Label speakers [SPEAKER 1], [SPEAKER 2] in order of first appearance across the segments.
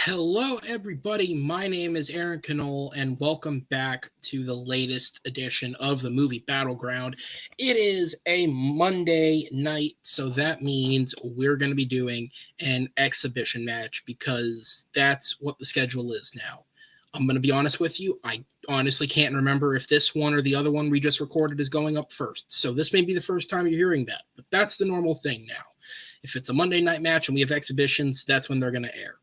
[SPEAKER 1] Hello, everybody. My name is Aaron Knoll, and welcome back to the latest edition of the Movie Battleground. It is a Monday night, so that means we're going to be doing an exhibition match because that's what the schedule is now. I'm going to be honest with you. I honestly can't remember if this one or the other one we just recorded is going up first. So this may be the first time you're hearing that, but that's the normal thing now. If it's a Monday night match and we have exhibitions, that's when they're going to air.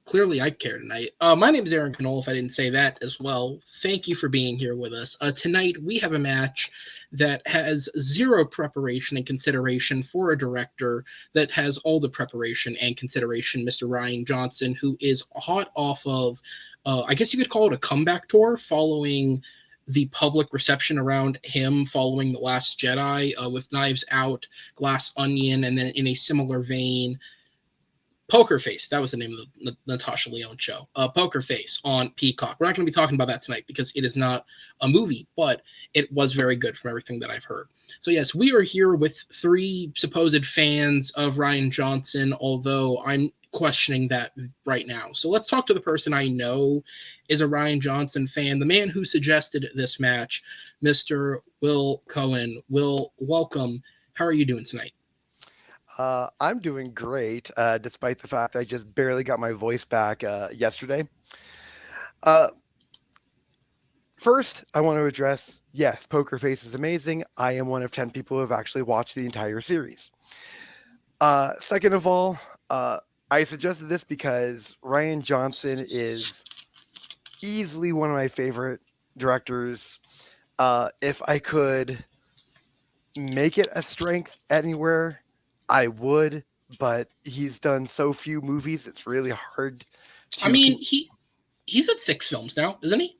[SPEAKER 1] Clearly, I care tonight. My name is Aaron Knoll, if I didn't say that as well. Thank you for being here with us. Tonight, we have a match that has zero preparation and consideration for a director that has all the preparation and consideration, Mr. Rian Johnson, who is hot off of, I guess you could call it a comeback tour following the public reception around him following The Last Jedi with Knives Out, Glass Onion, and then in a similar vein, Poker Face. That was the name of the Natasha Lyonne show. Poker Face on Peacock. We're not going to be talking about that tonight because it is not a movie, but it was very good from everything that I've heard. So yes, we are here with three supposed fans of Rian Johnson, although I'm questioning that right now. So let's talk to the person I know is a Rian Johnson fan, the man who suggested this match, Mr. Will Cohen. Will, welcome. How are you doing tonight?
[SPEAKER 2] I'm doing great, despite the fact I just barely got my voice back yesterday. First, I want to address, yes, Poker Face is amazing. I am one of 10 people who have actually watched the entire series. Second of all, I suggested this because Rian Johnson is easily one of my favorite directors. If I could make it a strength anywhere, I would, but he's done so few movies, it's really hard to...
[SPEAKER 1] I mean, he's at 6 films now, isn't he?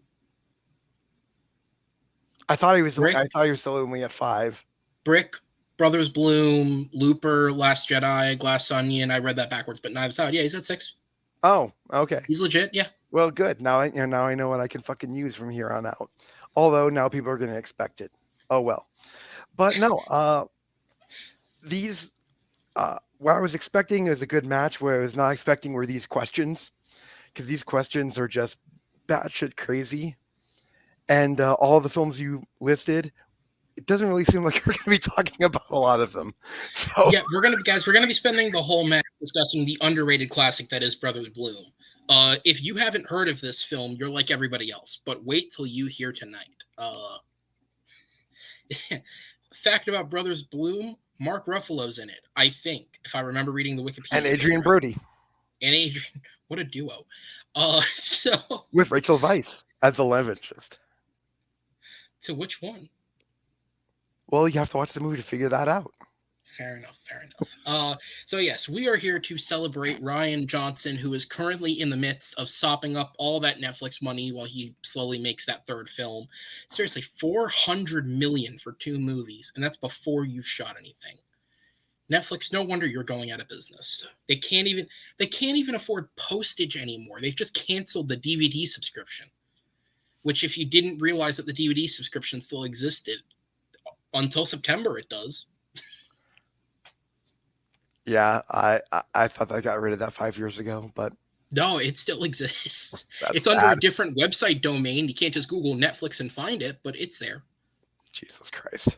[SPEAKER 2] I thought he was still only at 5.
[SPEAKER 1] Brick, Brothers Bloom, Looper, Last Jedi, Glass Onion. I read that backwards, but Knives Out. Yeah, he's at 6.
[SPEAKER 2] Oh, okay.
[SPEAKER 1] He's legit, yeah.
[SPEAKER 2] Well, good. Now I know what I can fucking use from here on out. Although now people are going to expect it. Oh, well. But no, these... what I was expecting is a good match. What I was not expecting were these questions, because these questions are just batshit crazy. And all the films you listed, it doesn't really seem like we're going to be talking about a lot of them. So
[SPEAKER 1] yeah, we're going to be spending the whole match discussing the underrated classic that is Brothers Bloom. If you haven't heard of this film, you're like everybody else. But wait till you hear tonight. Fact about Brothers Bloom. Mark Ruffalo's in it, I think, if I remember reading the Wikipedia.
[SPEAKER 2] And Adrian Brody.
[SPEAKER 1] And Adrian, what a duo. So
[SPEAKER 2] with Rachel Weisz as the love interest.
[SPEAKER 1] To which one?
[SPEAKER 2] Well, you have to watch the movie to figure that out.
[SPEAKER 1] Fair enough. So yes, we are here to celebrate Rian Johnson, who is currently in the midst of sopping up all that Netflix money while he slowly makes that third film. Seriously, $400 million for 2 movies, and that's before you've shot anything. Netflix, no wonder you're going out of business. They can't even afford postage anymore. They've just canceled the DVD subscription, which if you didn't realize that the DVD subscription still existed, until September it does.
[SPEAKER 2] Yeah, I thought they got rid of that 5 years ago, but
[SPEAKER 1] no, it still exists. It's
[SPEAKER 2] sad.
[SPEAKER 1] Under a different website domain. You can't just Google Netflix and find it, but it's there.
[SPEAKER 2] Jesus Christ.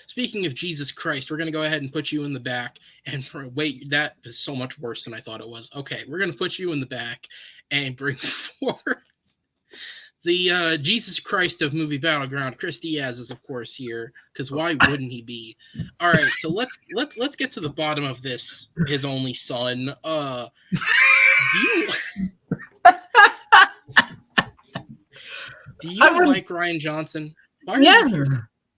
[SPEAKER 1] Speaking of Jesus Christ, we're going to go ahead and put you in the back. And wait, that is so much worse than I thought it was. Okay, we're going to put you in the back and bring forward the Jesus Christ of Movie Battleground. Chris Diaz is, of course, here, because why wouldn't he be? All right, so let's get to the bottom of this. His only son. Do you like Rian Johnson?
[SPEAKER 3] Yeah,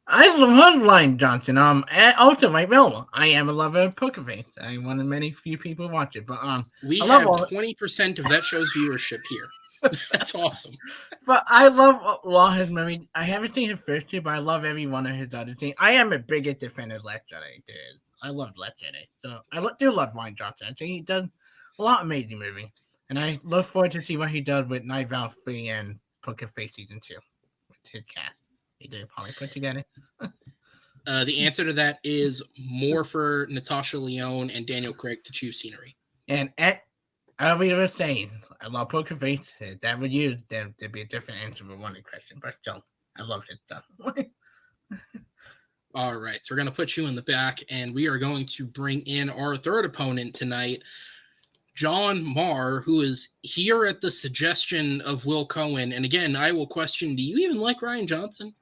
[SPEAKER 3] I love Rian Johnson. Also my film. I am a lover of Poker Face. I'm one of many few people who watch it, but
[SPEAKER 1] we have 20% of that show's viewership here. That's awesome.
[SPEAKER 3] But I love a lot of his movies. I haven't seen his first two, but I love every one of his other things. I am a biggest fan of Last Jedi. I love Last Jedi. So do love Rian Johnson. I think he does a lot of amazing movies. And I look forward to see what he does with Night Vale 3 and Poker Face Season 2 with his cast. He did probably put together.
[SPEAKER 1] The answer to that is more for Natasha Lyonne and Daniel Craig to choose scenery.
[SPEAKER 3] And I'll be the saying, I love Poker Face. If that was you, there'd be a different answer for one question. But still, I love his stuff.
[SPEAKER 1] All right, so we're going to put you in the back, and we are going to bring in our third opponent tonight, John Maher, who is here at the suggestion of Will Cohen. And again, I will question, do you even like Rian Johnson?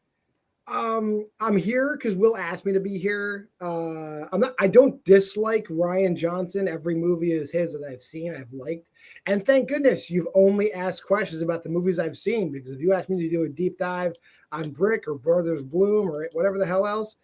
[SPEAKER 4] I'm here because Will asked me to be here. I don't dislike Rian Johnson. Every movie of his that I've seen, I've liked. And thank goodness you've only asked questions about the movies I've seen, because if you asked me to do a deep dive on Brick or Brothers Bloom or whatever the hell else,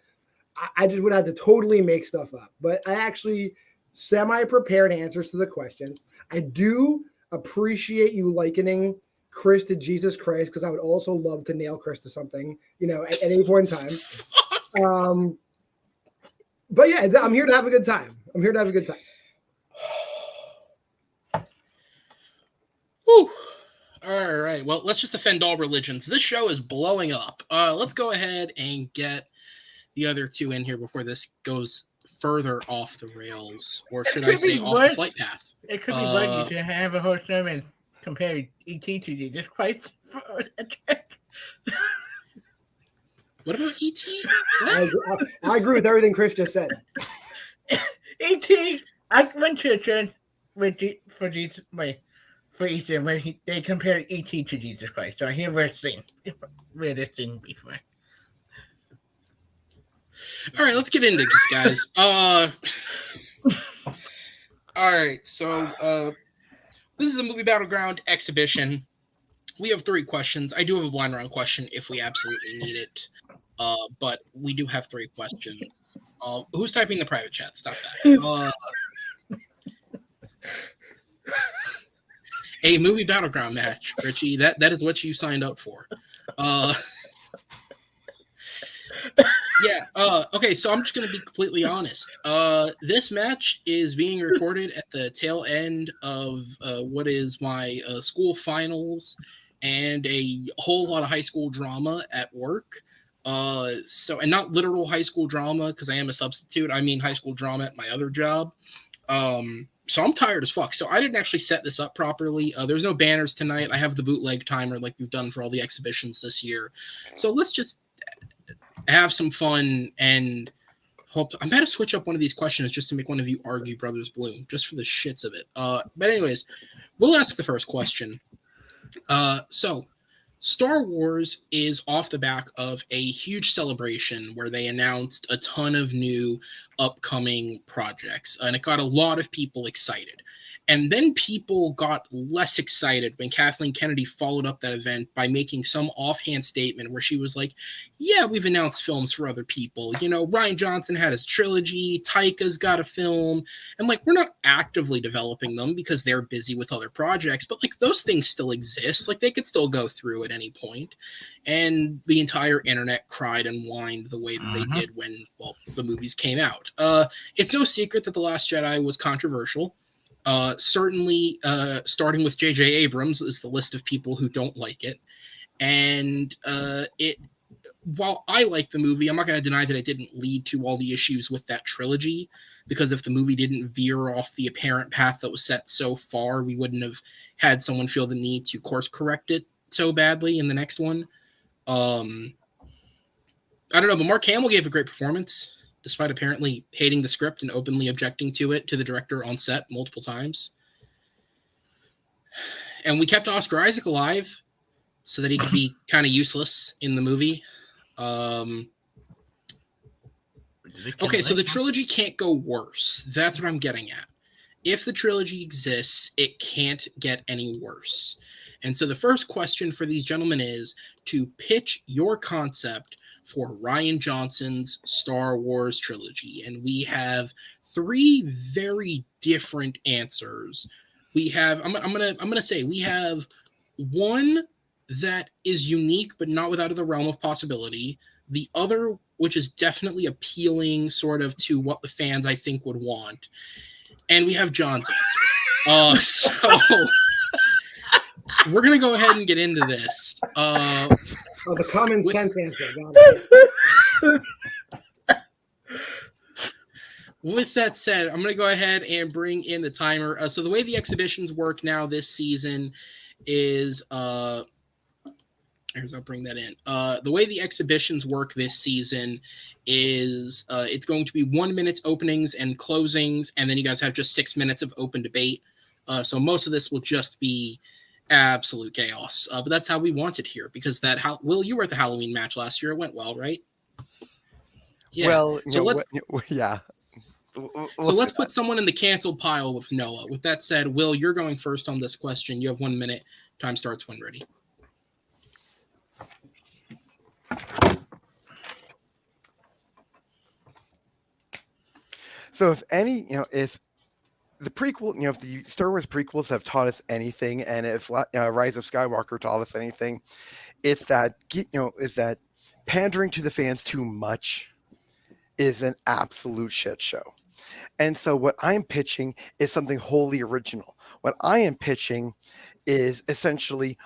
[SPEAKER 4] I just would have to totally make stuff up. But I actually semi-prepared answers to the questions. I do appreciate you likening Chris to Jesus Christ, because I would also love to nail Chris to something, at any point in time. But yeah, I'm here to have a good time.
[SPEAKER 1] Whew. All right. Well, let's just offend all religions. This show is blowing up. Let's go ahead and get the other two in here before this goes further off the rails, or should I say off the flight path.
[SPEAKER 3] It could be lucky to have a whole sermon compare E.T. to Jesus Christ.
[SPEAKER 1] What about E.T.?
[SPEAKER 4] I agree with everything Chris just said.
[SPEAKER 3] E.T. I went to a church for Easter when they compared E.T. to Jesus Christ. So I hear read this thing before.
[SPEAKER 1] All right, let's get into this, guys. All right, so this is a Movie Battleground exhibition. We have 3 questions. I do have a blind round question if we absolutely need it, but we do have 3 questions. Who's typing the private chat? Stop that. A Movie Battleground match, Richie. That is what you signed up for. Yeah. Okay, so I'm just going to be completely honest. This match is being recorded at the tail end of what is my school finals and a whole lot of high school drama at work. And not literal high school drama, because I am a substitute. I mean high school drama at my other job. So I'm tired as fuck. So I didn't actually set this up properly. There's no banners tonight. I have the bootleg timer like we've done for all the exhibitions this year. So let's just have some fun and hope. I'm going to switch up one of these questions just to make one of you argue Brothers Bloom, just for the shits of it. But anyways, we'll ask the first question. So Star Wars is off the back of a huge celebration where they announced a ton of new upcoming projects, and it got a lot of people excited. And then people got less excited when Kathleen Kennedy followed up that event by making some offhand statement where she was like, yeah, we've announced films for other people. Rian Johnson had his trilogy, Taika's got a film, and we're not actively developing them because they're busy with other projects, but those things still exist. They could still go through at any point. And the entire internet cried and whined the way that they did when, the movies came out. It's no secret that The Last Jedi was controversial. Certainly, starting with J.J. Abrams is the list of people who don't like it. And while I like the movie, I'm not going to deny that it didn't lead to all the issues with that trilogy, because if the movie didn't veer off the apparent path that was set so far, we wouldn't have had someone feel the need to course correct it so badly in the next one. I don't know, but Mark Hamill gave a great performance, despite apparently hating the script and openly objecting to it to the director on set multiple times. And we kept Oscar Isaac alive so that he could be kind of useless in the movie. Okay, so the trilogy can't go worse. That's what I'm getting at. If the trilogy exists, it can't get any worse. And so the first question for these gentlemen is to pitch your concept for Rian Johnson's Star Wars trilogy. And we have 3 very different answers. We have, I'm gonna say we have One that is unique but not without the realm of possibility. The other, which is definitely appealing sort of to what the fans I think would want. And we have John's answer. So we're going to go ahead and get into this.
[SPEAKER 4] The common sense answer.
[SPEAKER 1] With that said, I'm going to go ahead and bring in the timer. So the way the exhibitions work now this season is I'll bring that in. The way the exhibitions work this season is it's going to be 1 minute openings and closings, and then you guys have just 6 minutes of open debate. So most of this will just be absolute chaos. But that's how we want it here, because Will, you were at the Halloween match last year. It went well, right?
[SPEAKER 2] Yeah. Well,
[SPEAKER 1] yeah. So let's put someone in the canceled pile with Noah. With that said, Will, you're going first on this question. You have 1 minute. Time starts when ready.
[SPEAKER 2] So if the prequel, if the Star Wars prequels have taught us anything, and if Rise of Skywalker taught us anything, it's that pandering to the fans too much is an absolute shit show. And so what I'm pitching is something wholly original. What I am pitching is essentially,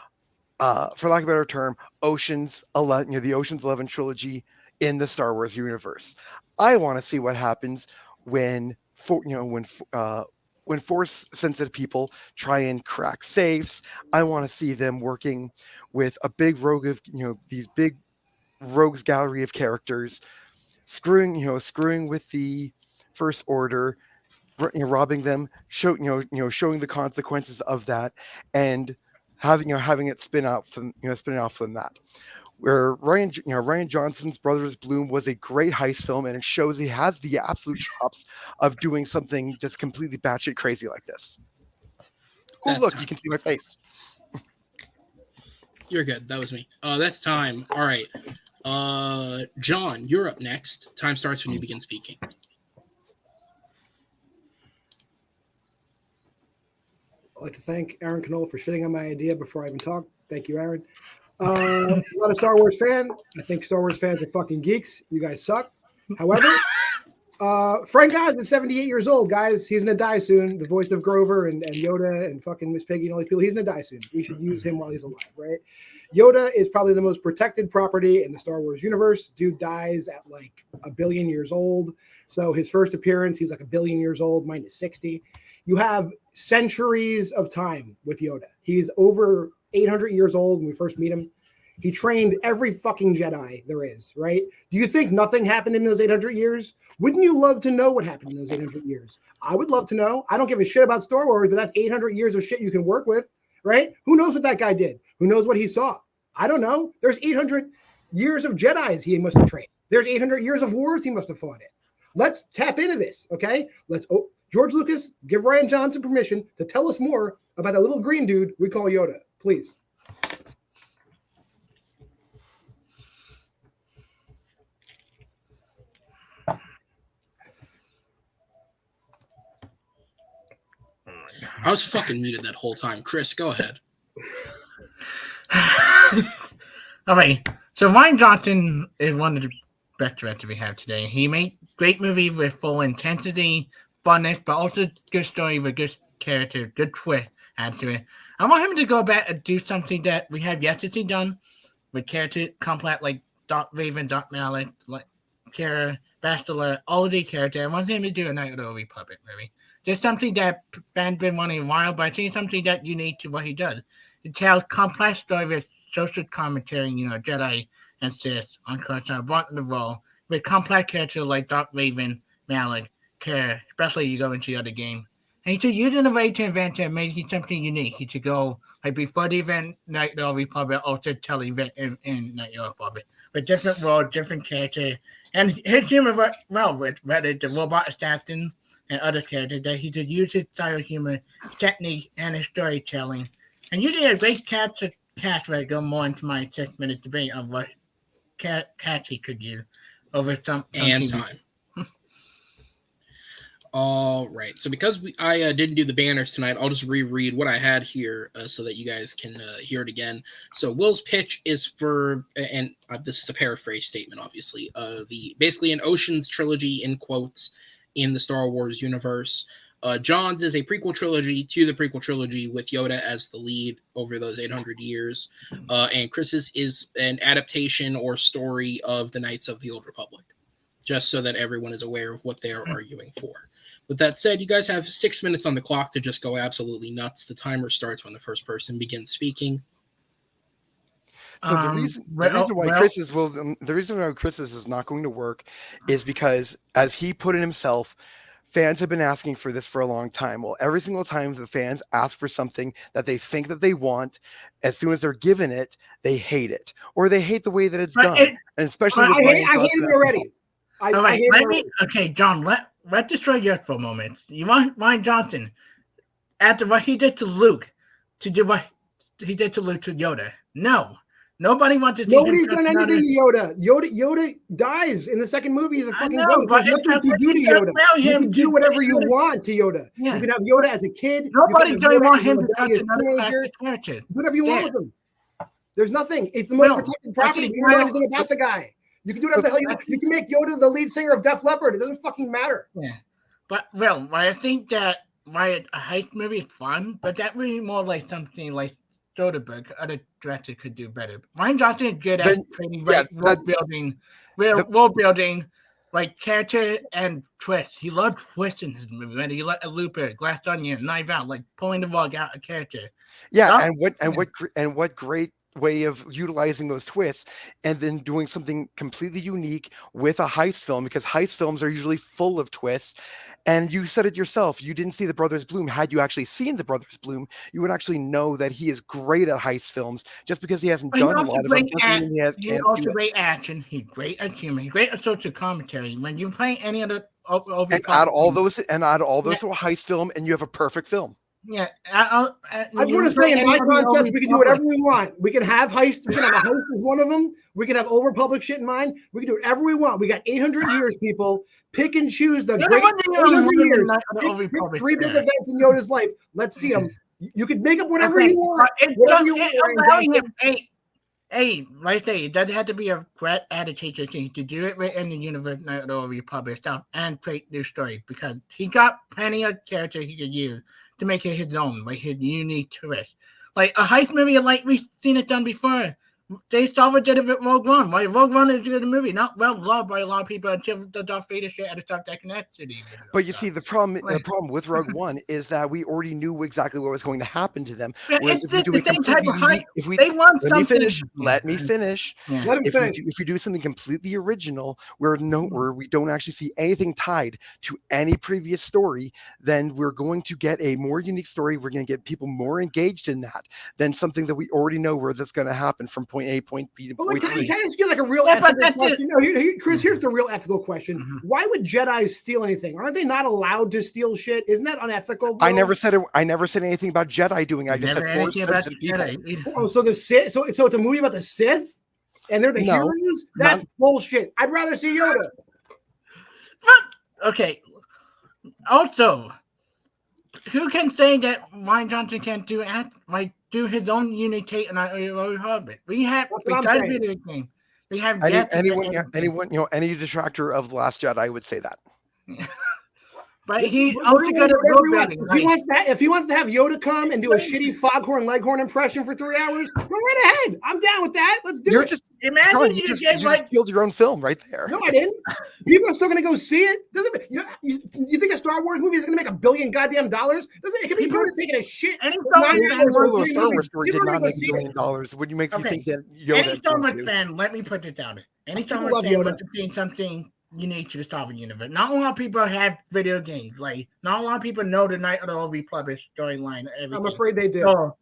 [SPEAKER 2] for lack of a better term, Ocean's 11, the Ocean's 11 trilogy in the Star Wars universe. I want to see what happens when force-sensitive people try and crack safes. I want to see them working with a big rogue of these big rogues gallery of characters, screwing with the First Order, robbing them, showing the consequences of that, and having it spin off from that. Where Rian Johnson's Brothers Bloom was a great heist film, and it shows he has the absolute chops of doing something just completely batshit crazy like this. Oh, look, you can see my face.
[SPEAKER 1] You're good. That was me. That's time. All right. John, you're up next. Time starts when you begin speaking.
[SPEAKER 4] I'd like to thank Aaron Knoll for shitting on my idea before I even talk. Thank you, Aaron. I'm not a Star Wars fan. I think Star Wars fans are fucking geeks. You guys suck. However, Frank Oz is 78 years old, guys. He's going to die soon. The voice of Grover and Yoda and fucking Miss Piggy and all these people. He's going to die soon. We should use him while he's alive, right? Yoda is probably the most protected property in the Star Wars universe. Dude dies at like 1 billion years old. So his first appearance, he's like 1 billion years old, minus 60. You have centuries of time with Yoda. He's over 800 years old when we first meet him. He trained every fucking Jedi there is, right? Do you think nothing happened in those 800 years? Wouldn't you love to know what happened in those 800 years? I would love to know. I don't give a shit about Star Wars, but that's 800 years of shit you can work with, right? Who knows what that guy did? Who knows what he saw? I don't know. There's 800 years of Jedis he must have trained. There's 800 years of wars he must have fought in. Let's tap into this, okay? George Lucas, give Rian Johnson permission to tell us more about that little green dude we call Yoda, please.
[SPEAKER 1] I was fucking muted that whole time. Chris, go ahead.
[SPEAKER 3] All right. So Rian Johnson is one of the best directors we have today. He made great movies with full intensity, funness, but also good story with good character, good twist added to it. I want him to go back and do something that we have yet to see done with character complex like Darth Raven, Darth Malak, like Kara, Bastila, all of these characters. I want him to do a Night of the Old Republic movie. There's something that fans been wanting a while, but I think something that unique to what he does. It tells complex story with social commentary, Jedi and Sith on Coruscant, brought in the role with complex characters like Darth Raven, Malak, Kara, especially you go into the other game. And he should use it in a way to invent it, making something unique. He should go like before the event, Night of the Old Republic, also tell the event in Night of the Old Republic. With different roles, different characters. And his humor well with whether the robot assassin and other characters, that he could use his style of humor, technique, and his storytelling. And you did a great cast where I go more into my 6-minute debate of what cast he could use over some
[SPEAKER 1] and time. All right. So because I didn't do the banners tonight, I'll just reread what I had here so that you guys can hear it again. So Will's pitch is for, and this is a paraphrase statement, obviously, basically an Ocean's trilogy in quotes in the Star Wars universe. John's is a prequel trilogy to the prequel trilogy with Yoda as the lead over those 800 years. And Chris's is an adaptation or story of the Knights of the Old Republic, just so that everyone is aware of what they are arguing for. With that said, you guys have 6 minutes on the clock to just go absolutely nuts. The timer starts when the first person begins speaking.
[SPEAKER 2] So the reason why Chris's is not going to work is because, as he put it himself, fans have been asking for this for a long time. Well, every single time the fans ask for something that they think that they want, as soon as they're given it, they hate it, or they hate the way that it's done. And especially with
[SPEAKER 4] I hate it already.
[SPEAKER 3] Okay, John, let's destroy yours for a moment. You want Rian Johnson, after what he did to Luke, to do what he did to Luke to Yoda? No. Nobody wants to.
[SPEAKER 4] Nobody's done anything to Yoda. Yoda dies in the second movie. He's a fucking ghost. There's nothing to do to Yoda. You can do whatever you want to Yoda. Yeah. You can have Yoda as a kid.
[SPEAKER 3] Nobody doesn't want him to touch another character.
[SPEAKER 4] Do whatever you want with him. There's nothing. It's the most protected property. You don't know anything about the guy. You can do whatever the hell you want. You can make Yoda the lead singer of Def Leppard. It doesn't fucking matter.
[SPEAKER 3] Yeah. But, well, I think that a heist movie is fun, but that would be more like something like Soderbergh, other directors could do better. Rian Johnson is good at world building, like character and twist. He loved twists in his movie. Right? He let a Looper, Glass Onion, Knife Out, like pulling the rug out of character.
[SPEAKER 2] Yeah, what great way of utilizing those twists and then doing something completely unique with a heist film, because heist films are usually full of twists. And you said it yourself, you didn't see The Brothers Bloom. Had you actually seen The Brothers Bloom, you would actually know that he is great at heist films. Just because he hasn't done a lot of them doesn't mean
[SPEAKER 3] he's also great action. He's great at humor. He's great at social commentary. When you play any other
[SPEAKER 2] add all those to a heist film, and you have a perfect film.
[SPEAKER 3] Yeah,
[SPEAKER 4] I want to say in my concept, we can do whatever we want. We can have heist. We can have a heist as one of them. We can have Old Republic shit in mind. We can do whatever we want. We got 800 years, people. Pick and choose the great 800 years. Pick 3 big events in Yoda's life. Let's see them. You can make up whatever you want.
[SPEAKER 3] Hey, right there, it doesn't have to be a great adaptation thing to do it within the universe of the Old Republic stuff and create new stories, because he got plenty of characters he could use to make it his own, like his unique twist. Like a heist movie, like we've seen it done before. They sort of did it with Rogue One. Like Rogue One is a good movie, not well loved by a lot of people until the Darth Vader shit had to start that connection.
[SPEAKER 2] But you see, the problem with Rogue One is that we already knew exactly what was going to happen to them.
[SPEAKER 3] It's the same type of hype.
[SPEAKER 2] Let me finish.
[SPEAKER 4] Yeah.
[SPEAKER 2] If you do something completely original, where we don't actually see anything tied to any previous story, then we're going to get a more unique story. We're going to get people more engaged in that than something that we already know where that's going to happen from point A, point B to point C.
[SPEAKER 4] Can I just get like a real ethical question? No, Chris, here's the real ethical question. Mm-hmm. Why would Jedi steal anything? Aren't they not allowed to steal shit? Isn't that unethical, bro?
[SPEAKER 2] I never said anything about Jedi doing. I just said Force sensitive people.
[SPEAKER 4] Oh, so the Sith. So it's a movie about the Sith, and they're the heroes. That's bullshit. I'd rather see Yoda.
[SPEAKER 3] Okay. Also, who can say that Rian Johnson can't do his own unique take on our Hobbit? We have video game. We have
[SPEAKER 2] any detractor of The Last Jedi would say that.
[SPEAKER 3] But he's also good at world building.
[SPEAKER 4] If he wants to have Yoda come and do a shitty Foghorn Leghorn impression for 3 hours, go right ahead. I'm down with that. Let's do it.
[SPEAKER 2] Imagine you just killed your own film right there.
[SPEAKER 4] No, I didn't. People are still going to go see it. You think a Star Wars movie is going to make $1 billion goddamn dollars? It could be Yoda taking a shit.
[SPEAKER 2] Any Star Wars story did not make $1 billion. Would you make you think that Yoda?
[SPEAKER 3] Any Star Wars fan, let me put it down. Any Star Wars fan wants to see something unique to the Star Wars universe. Not a lot of people have video games. Like, not a lot of people know the Night of the Old Republic storyline.
[SPEAKER 4] I'm afraid they do.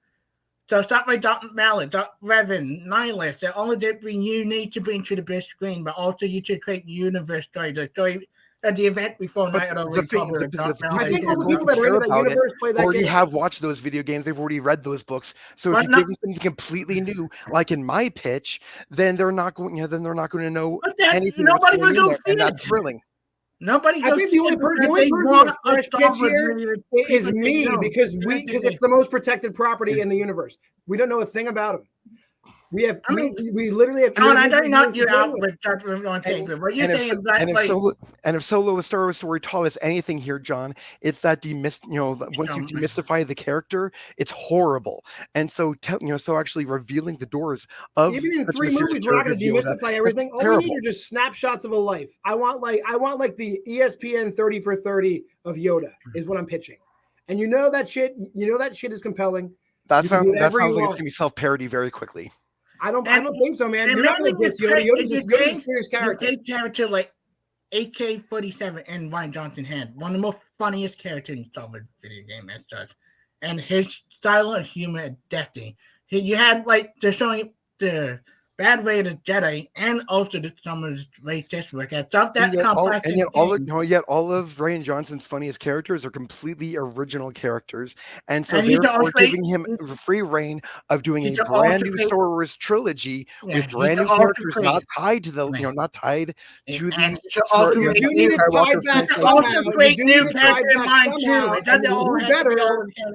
[SPEAKER 3] So stuff like Dr. Mallet, Dr. Revan, Nihilus, they're all different unique to bring to the big screen, but also you should create the universe story, the story at the event before Night of the Republic.
[SPEAKER 4] I think all the people that are in that universe play that
[SPEAKER 2] already
[SPEAKER 4] game.
[SPEAKER 2] have watched those video games. They've already read those books. So if you give them something completely new, like in my pitch, then they're not going. Then they're not going to know anything.
[SPEAKER 3] Nobody will go see
[SPEAKER 2] and that's thrilling.
[SPEAKER 3] Nobody
[SPEAKER 4] I
[SPEAKER 3] goes
[SPEAKER 4] think the only person with a fresh pitch here is me because it's the most protected property in the universe. We don't know a thing about him. We literally have.
[SPEAKER 3] John, I don't knock you out with judgment on Taylor. What you saying is that
[SPEAKER 2] if Solo: A Star Wars Story taught us anything here, John, it's that once you demystify the character, it's horrible. And so so actually revealing the doors of
[SPEAKER 4] even in 3 movies, we're not going to demystify everything. All we need are just snapshots of a life. I want like the ESPN 30 for 30 of Yoda is what I'm pitching. And that shit is compelling.
[SPEAKER 2] That sounds like it's going to be self-parody very quickly.
[SPEAKER 4] I don't think so, man. You're not going to diss Yoda. Yoda's a serious character.
[SPEAKER 3] You character like AK-47 in Rian Johnson's hand. One of the most funniest characters in Star Wars video game as such. And his style of humor is deafening. You had they're showing the bad way of the Jedi and also some of the racist work at stuff that complex.
[SPEAKER 2] Yet all of Rian Johnson's funniest characters are completely original characters, and so therefore giving him free reign of doing a brand new Star Wars trilogy with brand new characters not tied to the not tied to the.
[SPEAKER 4] You need to tie back somehow.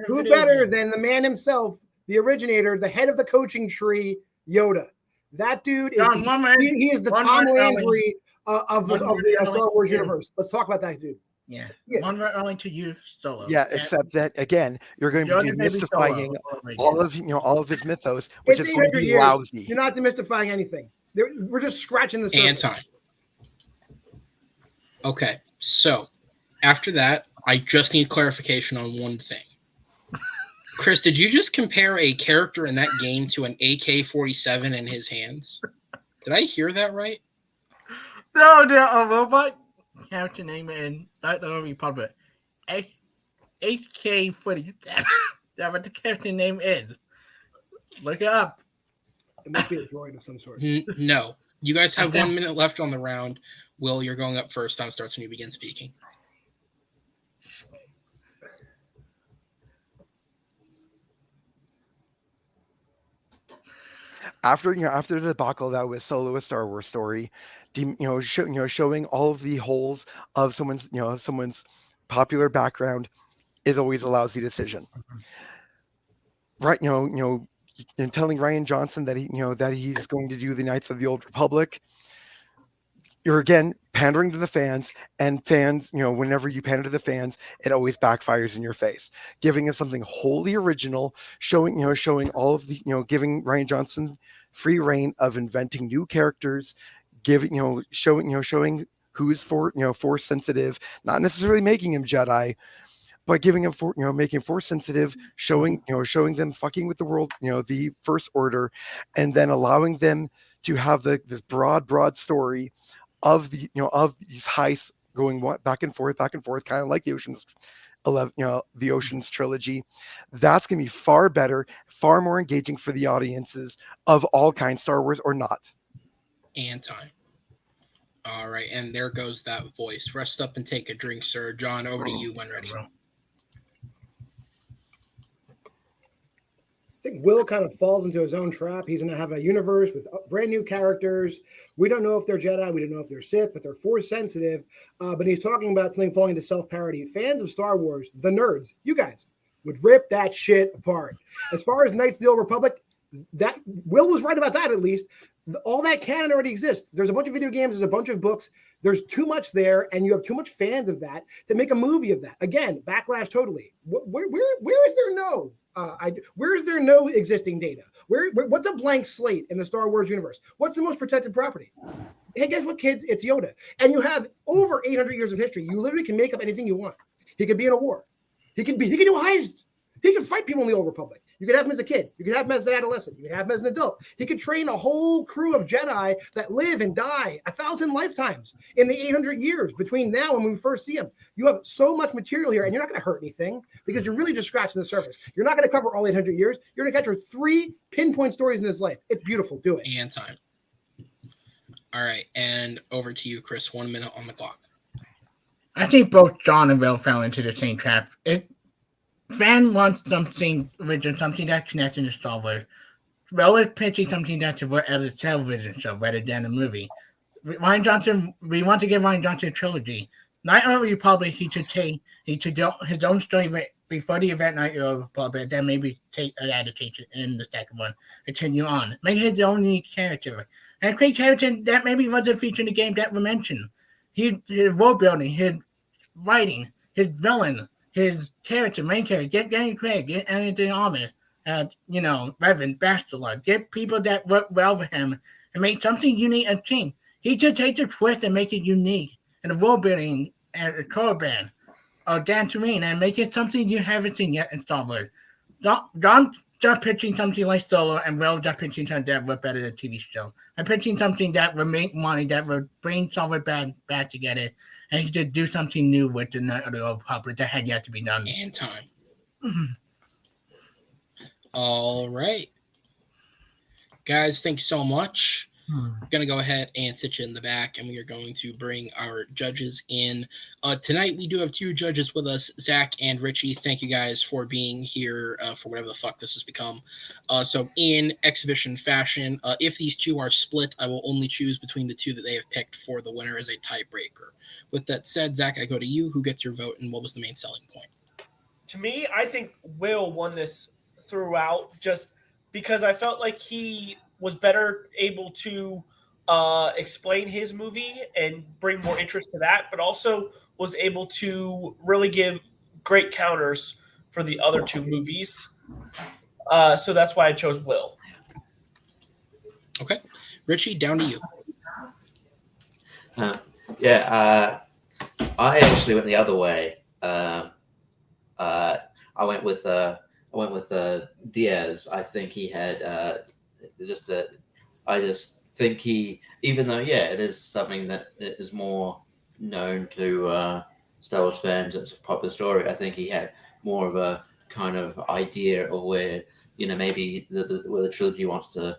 [SPEAKER 4] Who better than the man himself, the originator, the head of the coaching tree, Yoda? That dude is he is the Tom Landry of the Star Wars universe. Let's talk about that dude.
[SPEAKER 3] Yeah. One only to you, Solo.
[SPEAKER 2] Yeah, except that again, you're going to be demystifying all of his mythos, which is going to be lousy.
[SPEAKER 4] You're not demystifying anything. We're just scratching the surface.
[SPEAKER 1] And time. Okay, so after that, I just need clarification on one thing. Chris, did you just compare a character in that game to an AK-47 in his hands? Did I hear that right?
[SPEAKER 3] No, a robot character name in the Republic. AK-47. That's what the character name is. Look it up.
[SPEAKER 4] It must be a droid of some sort.
[SPEAKER 1] No. You guys have 1 minute left on the round. Will, you're going up first. Time starts when you begin speaking.
[SPEAKER 2] After the debacle that was Solo: A Star Wars Story, showing all of the holes of someone's popular background is always a lousy decision. Right? And telling Rian Johnson that he's going to do the Knights of the Old Republic, you're again pandering to the fans, and fans, whenever you pander to the fans, it always backfires in your face. Giving us something wholly original, showing all of the, giving Rian Johnson free reign of inventing new characters, showing who's force sensitive, not necessarily making him Jedi, but giving him making force sensitive, showing them fucking with the world, the First Order, and then allowing them to have this broad story of the of these heists going back and forth, kind of like the Ocean's 11, the Ocean's trilogy. That's going to be far better, far more engaging for the audiences of all kinds, Star Wars or not.
[SPEAKER 1] And time. All right, and there goes that voice. Rest up and take a drink, sir. John, over to you when ready.
[SPEAKER 4] I think Will kind of falls into his own trap. He's going to have a universe with brand new characters. We don't know if they're Jedi. We don't know if they're Sith, but they're force sensitive. But he's talking about something falling into self-parody. Fans of Star Wars, the nerds, you guys, would rip that shit apart. As far as Knights of the Old Republic, that Will was right about that at least. All that canon already exists. There's a bunch of video games. There's a bunch of books. There's too much there, and you have too much fans of that to make a movie of that. Again, backlash totally. Where is there no? Where is there no existing data? What's a blank slate in the Star Wars universe? What's the most protected property? Hey, guess what, kids? It's Yoda. And you have over 800 years of history. You literally can make up anything you want. He could be in a war. He can do heists. He can fight people in the Old Republic. You could have him as a kid. You could have him as an adolescent. You could have him as an adult. He could train a whole crew of Jedi that live and die 1,000 lifetimes in the 800 years between now and when we first see him. You have so much material here, and you're not going to hurt anything because you're really just scratching the surface. You're not going to cover all 800 years. You're going to capture 3 pinpoint stories in his life. It's beautiful. Do it.
[SPEAKER 1] And time. All right, and over to you, Chris. 1 minute on the clock.
[SPEAKER 3] I think both John and Will fell into the same trap. Fan wants something original, something that's connected to Star Wars. Will is pitching something that's a television show rather than a movie. Rian Johnson, we want to give Rian Johnson a trilogy, Night of the Republic, he should do his own story before the event Night of the Republic, then maybe take an adaptation in the second one, continue on. Make his own unique character. And create character that maybe wasn't featured in the game that we mentioned. His world building, his writing, his villain, his character, main character, get Danny Craig, get Anthony Armor, Reverend Bastard, get people that work well with him and make something unique and changing. He should take the twist and make it unique. And the world building and the color band or Dan Serene and make it something you haven't seen yet in Star Wars. Don't just pitching something like Solo and Will just pitching something that would better than TV show. I'm pitching something that would make money, that would bring Star Wars back together, and he should do something new with the Night of the Old Republic that had yet to be done.
[SPEAKER 1] And time.
[SPEAKER 3] Mm-hmm.
[SPEAKER 1] All right. Guys, thanks so much. I'm going to go ahead and sit you in the back, and we are going to bring our judges in. Tonight, we do have two judges with us, Zach and Richie. Thank you guys for being here for whatever the fuck this has become. So in exhibition fashion, if these two are split, I will only choose between the two that they have picked for the winner as a tiebreaker. With that said, Zach, I go to you. Who gets your vote, and what was the main selling point?
[SPEAKER 5] To me, I think Will won this throughout just because I felt like he was better able to explain his movie and bring more interest to that, but also was able to really give great counters for the other two movies. So that's why I chose Will.
[SPEAKER 1] Okay. Richie, down to you.
[SPEAKER 6] I actually went the other way. I went with Diaz. I think he had I just think he, even though it is something that is more known to Star Wars fans, it's a popular story. I think he had more of a kind of idea of where maybe where the trilogy wants to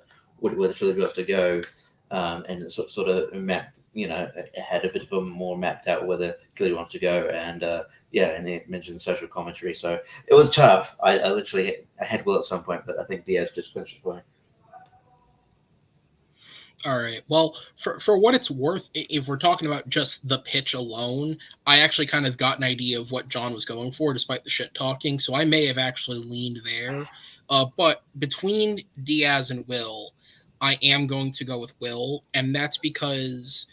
[SPEAKER 6] go, and it sort of mapped. It had a bit of a more mapped out where the trilogy wants to go, and and they mentioned social commentary. So it was tough. I had Will at some point, but I think Diaz just clinched it for me.
[SPEAKER 1] All right. Well, for what it's worth, if we're talking about just the pitch alone, I actually kind of got an idea of what John was going for, despite the shit talking. So I may have actually leaned there. But between Diaz and Will, I am going to go with Will, and that's because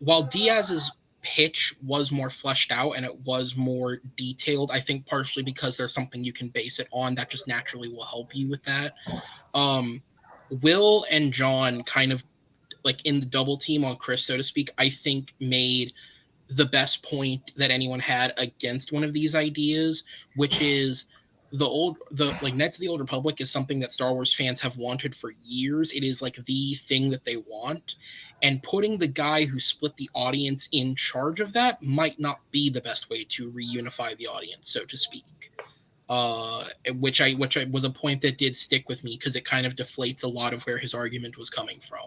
[SPEAKER 1] while Diaz's pitch was more fleshed out and it was more detailed, I think partially because there's something you can base it on that just naturally will help you with that. Will and John kind of like in the double team on Chris, so to speak, I think made the best point that anyone had against one of these ideas, which is Knights of the Old Republic is something that Star Wars fans have wanted for years. It is like the thing that they want, and putting the guy who split the audience in charge of that might not be the best way to reunify the audience, so to speak. Which was a point that did stick with me because it kind of deflates a lot of where his argument was coming from.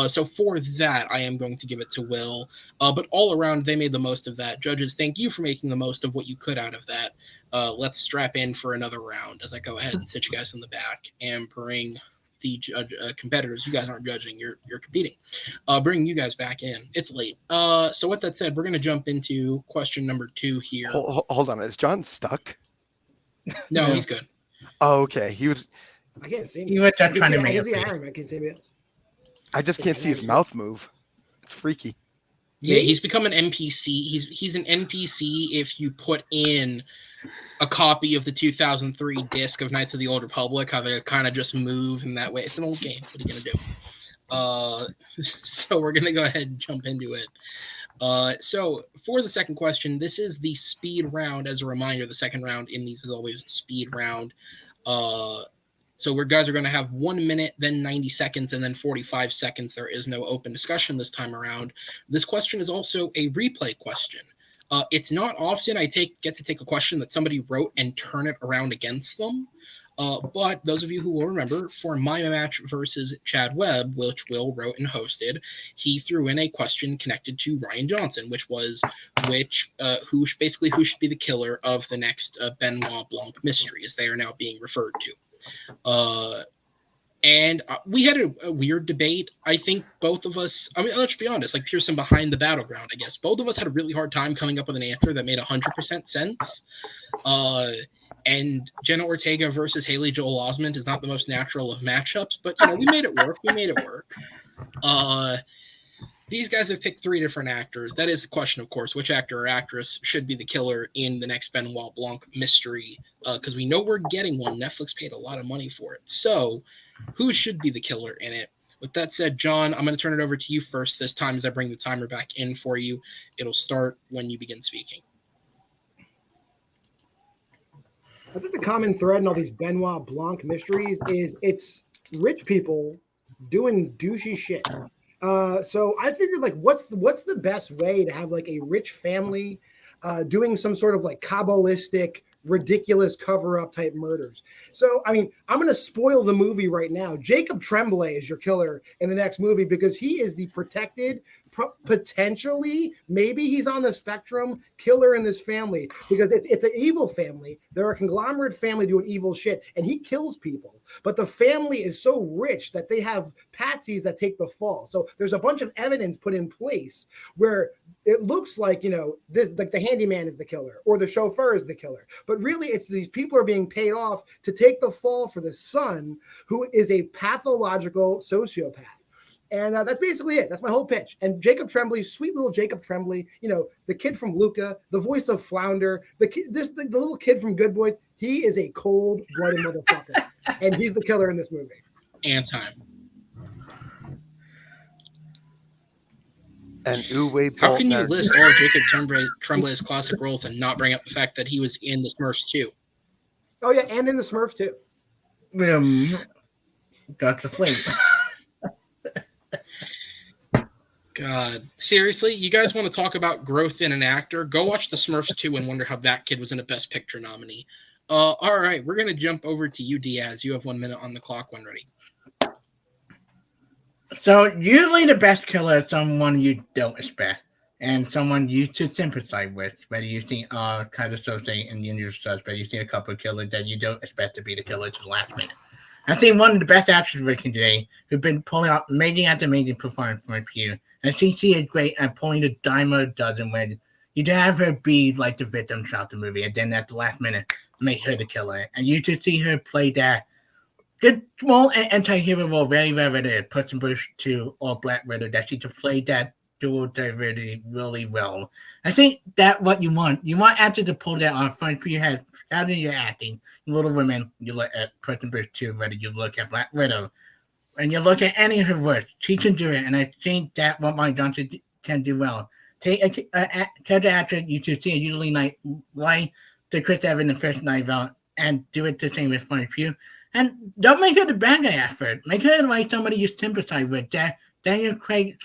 [SPEAKER 1] So for that, I am going to give it to Will. But all around, they made the most of that. Judges, thank you for making the most of what you could out of that. Let's strap in for another round as I go ahead and sit you guys in the back and bring the competitors. You guys aren't judging, you're competing. Bring you guys back in. It's late. So with that said, we're going to jump into question number 2 here.
[SPEAKER 2] Hold on. Is John stuck?
[SPEAKER 1] No, he's good.
[SPEAKER 2] Oh, okay. He was.
[SPEAKER 4] I can't see him.
[SPEAKER 3] You were just trying to
[SPEAKER 4] I
[SPEAKER 3] make
[SPEAKER 4] can
[SPEAKER 3] it
[SPEAKER 4] see
[SPEAKER 3] pretty.
[SPEAKER 4] Aaron. I can see him.
[SPEAKER 2] I just can't see his mouth move. It's freaky.
[SPEAKER 1] Yeah, he's become an NPC. He's an NPC if you put in a copy of the 2003 disc of Knights of the Old Republic, how they kind of just move in that way. It's an old game. What are you going to do? So we're going to go ahead and jump into it. So for the second question, this is the speed round. As a reminder, the second round in these is always speed round. So we guys are going to have 1 minute, then 90 seconds, and then 45 seconds. There is no open discussion this time around. This question is also a replay question. It's not often I get to take a question that somebody wrote and turn it around against them. But those of you who will remember, for my match versus Chad Webb, which Will wrote and hosted, he threw in a question connected to Rian Johnson, which was who should be the killer of the next Benoit Blanc mystery, as they are now being referred to. And we had a weird debate. I think both of us, I mean, let's be honest, like Pearson behind the battleground, I guess. Both of us had a really hard time coming up with an answer that made 100% sense. And Jenna Ortega versus Haley Joel Osment is not the most natural of matchups, but, we made it work. These guys have picked 3 different actors. That is the question, of course. Which actor or actress should be the killer in the next Benoit Blanc mystery? Because we know we're getting one. Netflix paid a lot of money for it. So who should be the killer in it? With that said, John, I'm going to turn it over to you first this time as I bring the timer back in for you. It'll start when you begin speaking.
[SPEAKER 4] I think the common thread in all these Benoit Blanc mysteries is it's rich people doing douchey shit. So I figured, like, what's the best way to have like a rich family doing some sort of like Kabbalistic, ridiculous cover-up type murders. So, I mean, I'm going to spoil the movie right now. Jacob Tremblay is your killer in the next movie because he is the protected, potentially, maybe he's on the spectrum, killer in this family because it's an evil family. They're a conglomerate family doing evil shit, and he kills people. But the family is so rich that they have patsies that take the fall. So there's a bunch of evidence put in place where it looks like, this, like the handyman is the killer or the chauffeur is the killer. But really, it's these people are being paid off to take the fall for the son, who is a pathological sociopath. And that's basically it. That's my whole pitch. And Jacob Tremblay, sweet little Jacob Tremblay, the kid from Luca, the voice of Flounder, the little kid from Good Boys. He is a cold-blooded motherfucker, and he's the killer in this movie.
[SPEAKER 1] And time.
[SPEAKER 2] And Uwe Boll.
[SPEAKER 1] How can you list all of Jacob Tremblay's classic roles and not bring up the fact that he was in the Smurfs too?
[SPEAKER 4] Oh yeah, and in the Smurfs too.
[SPEAKER 3] That's a flame.
[SPEAKER 1] God, seriously, you guys want to talk about growth in an actor? Go watch The Smurfs 2 and wonder how that kid was in a Best Picture nominee. All right, we're going to jump over to you, Diaz. You have 1 minute on the clock when ready.
[SPEAKER 3] So usually the best killer is someone you don't expect and someone you should sympathize with, whether you see kind of associate in the usual suspect. You see a couple of killers that you don't expect to be the killer to the last minute. I've seen one of the best actors working today who've been pulling out amazing after amazing performance from a few. And she is great at pulling the dime a dozen when you don't have her be like the victim throughout the movie, and then at the last minute make her the killer. And you just see her play that good small anti-hero role very, very, very Puss in Boots 2 or Black Widow, that she can play that dual diversity really well. I think that's what you want. You want actors to pull that on front of your head. Out in your acting, Little Women, you look at Puss in Boots 2, whether you look at Black Widow, and you look at any of her work, she can do it. And I think that what Mike Johnson can do well. Take a character actor you should see usually like the Chris Evans and First Night Out and do it the same with Front of You. And don't make her the bad guy at first. Make her like somebody you sympathize with. That Daniel Craig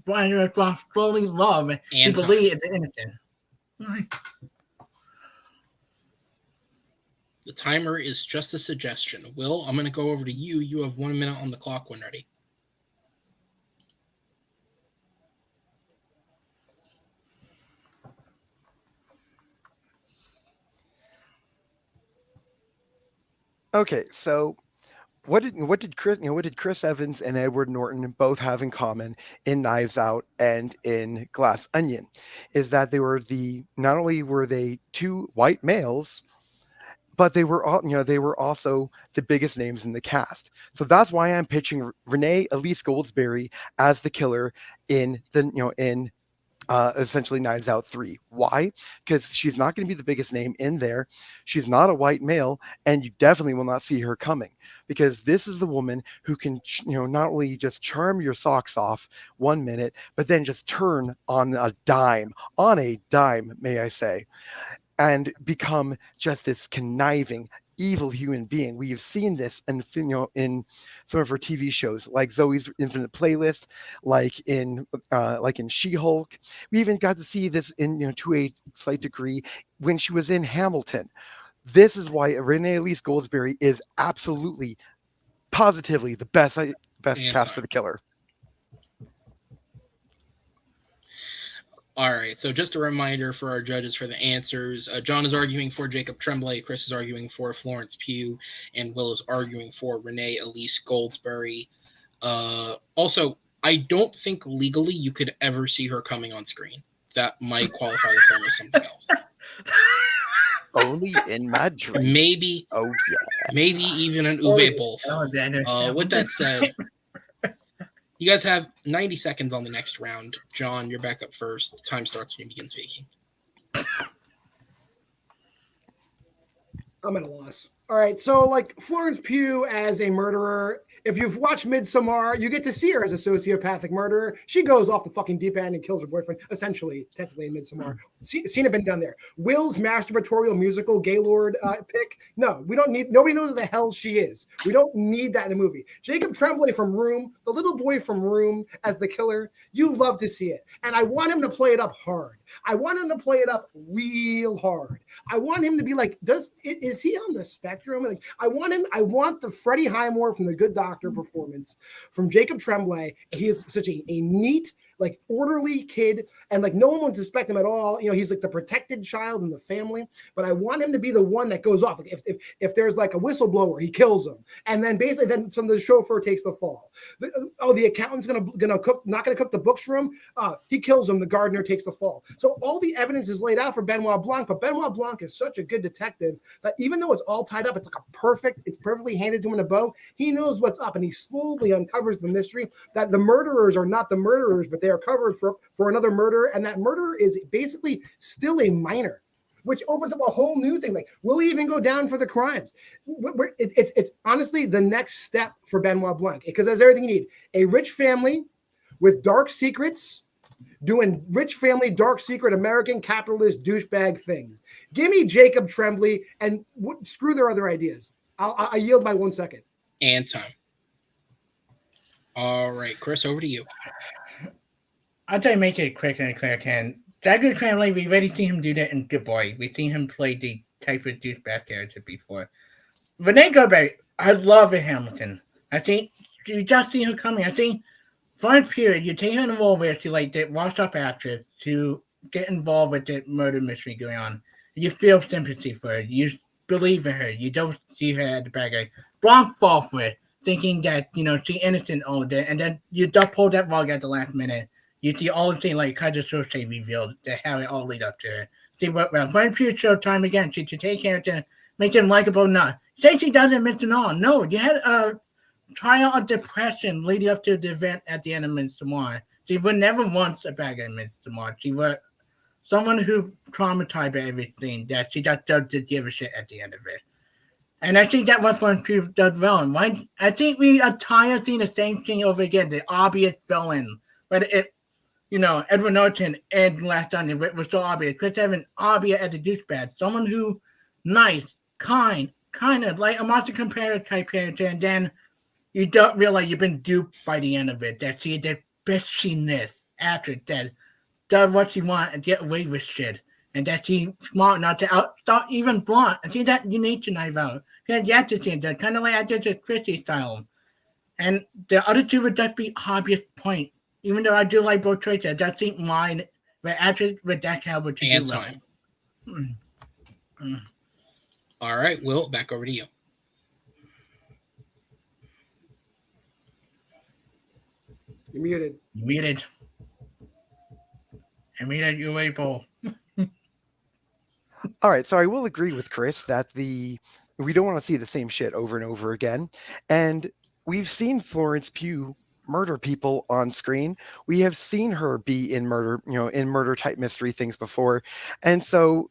[SPEAKER 3] slowly love and believe in the innocent.
[SPEAKER 1] The timer is just a suggestion. Will, I'm going to go over to you. You have 1 minute on the clock when ready.
[SPEAKER 2] Okay, so what did Chris Evans and Edward Norton both have in common in Knives Out and in Glass Onion? Is that not only were they two white males, but they were also the biggest names in the cast. So that's why I'm pitching Renee Elise Goldsberry as the killer in essentially Knives Out 3. Why? Because she's not going to be the biggest name in there. She's not a white male, and you definitely will not see her coming, because this is the woman who can, not only just charm your socks off 1 minute, but then just turn on a dime, may I say, and become just this conniving, evil human being. We've seen this in some of her TV shows, like Zoe's Infinite Playlist, like in She-Hulk. We even got to see this in to a slight degree when she was in Hamilton. This is why Renee Elise Goldsberry is absolutely, positively the best cast for the killer.
[SPEAKER 1] All right, so just a reminder for our judges for the answers. John is arguing for Jacob Tremblay, Chris is arguing for Florence Pugh, and Will is arguing for Renee Elise Goldsberry. Also, I don't think legally you could ever see her coming on screen. That might qualify the film as something else.
[SPEAKER 2] Only in my dream.
[SPEAKER 1] Maybe.
[SPEAKER 2] Oh yeah.
[SPEAKER 1] Maybe even an Ube Bowl.
[SPEAKER 3] Oh,
[SPEAKER 1] With that said, you guys have 90 seconds on the next round. John, you're back up first. Time starts when you begin speaking.
[SPEAKER 4] I'm at a loss. All right, so like Florence Pugh as a murderer. If you've watched Midsommar, you get to see her as a sociopathic murderer. She goes off the fucking deep end and kills her boyfriend, essentially, technically in Midsommar. Seen it been done there. Will's masturbatorial musical Gaylord pick. No, we don't need. Nobody knows who the hell she is. We don't need that in a movie. Jacob Tremblay from Room, the little boy from Room as the killer. You love to see it, and I want him to play it up hard. I want him to play it up real hard. I want him to be like, is he on the spectrum? Like, I want the Freddie Highmore from The Good Doctor performance from Jacob Tremblay. He is such a neat, like orderly kid, and like no one would suspect him at all. You know, he's like the protected child in the family. But I want him to be the one that goes off. Like if there's like a whistleblower, he kills him, and then basically then the chauffeur takes the fall. The accountant's gonna cook, not gonna cook the books for him. He kills him. The gardener takes the fall. So all the evidence is laid out for Benoit Blanc, but Benoit Blanc is such a good detective that even though it's all tied up, it's perfectly handed to him in a bow. He knows what's up, and he slowly uncovers the mystery that the murderers are not the murderers, but they are covered for another murder, and that murderer is basically still a minor, which opens up a whole new thing. Like, will he even go down for the crimes? It's honestly the next step for Benoit Blanc, because there's everything you need: a rich family with dark secrets, doing rich family, dark secret, American capitalist douchebag things. Give me Jacob Tremblay, and screw their other ideas. I yield my 1 second.
[SPEAKER 1] And time. All right, Chris, over to you.
[SPEAKER 3] I'll try to make it quick and clear. Jacob Tremblay, we've already seen him do that in Good Boy. We've seen him play the type of douchebag character before. Renee Goldsberry, I love in Hamilton. I think you just see her coming. I think for a period, you take her in a role where she's like that washed up actress to get involved with the murder mystery going on. You feel sympathy for her. You believe in her. You don't see her as the bad guy. Blanc fall for it, thinking that, she's innocent all day, and then you just pull that rug at the last minute. You see all the things like kind of socially revealed that how it all lead up to her. See what Florence Pugh showed time again. She take care to make him likable. Not say she doesn't mention all. No, you had a trial of depression leading up to the event at the end of Midsommar. She was never once a bad guy in Midsommar. She was someone who traumatized by everything that she just doesn't give a shit at the end of it. And I think that what Florence Pugh does well. And I think we are tired of seeing the same thing over again. The obvious villain, but Edward Norton and Last Onion was so obvious. Chris Evans, obvious as a douchebag. Someone who nice, kind of like a monster comparative type character, and then you don't realize you've been duped by the end of it. That she the bitchiness after that does what she wants and get away with shit. And that she's smart enough to outstart even Blunt. And see that you need to knife out. She had yet to see that kind of like I did the Christie style. And the other two would just be obvious point. Even though I do like both choices, I just think mine, but actually with that caliber to
[SPEAKER 1] and
[SPEAKER 3] do
[SPEAKER 1] time.
[SPEAKER 3] Well.
[SPEAKER 1] All right, Will, back over to you.
[SPEAKER 4] You're muted.
[SPEAKER 3] Muted. I muted you, April.
[SPEAKER 2] All right, so I will agree with Chris that we don't want to see the same shit over and over again. And we've seen Florence Pugh murder people on screen. We have seen her be in murder type mystery things before. And so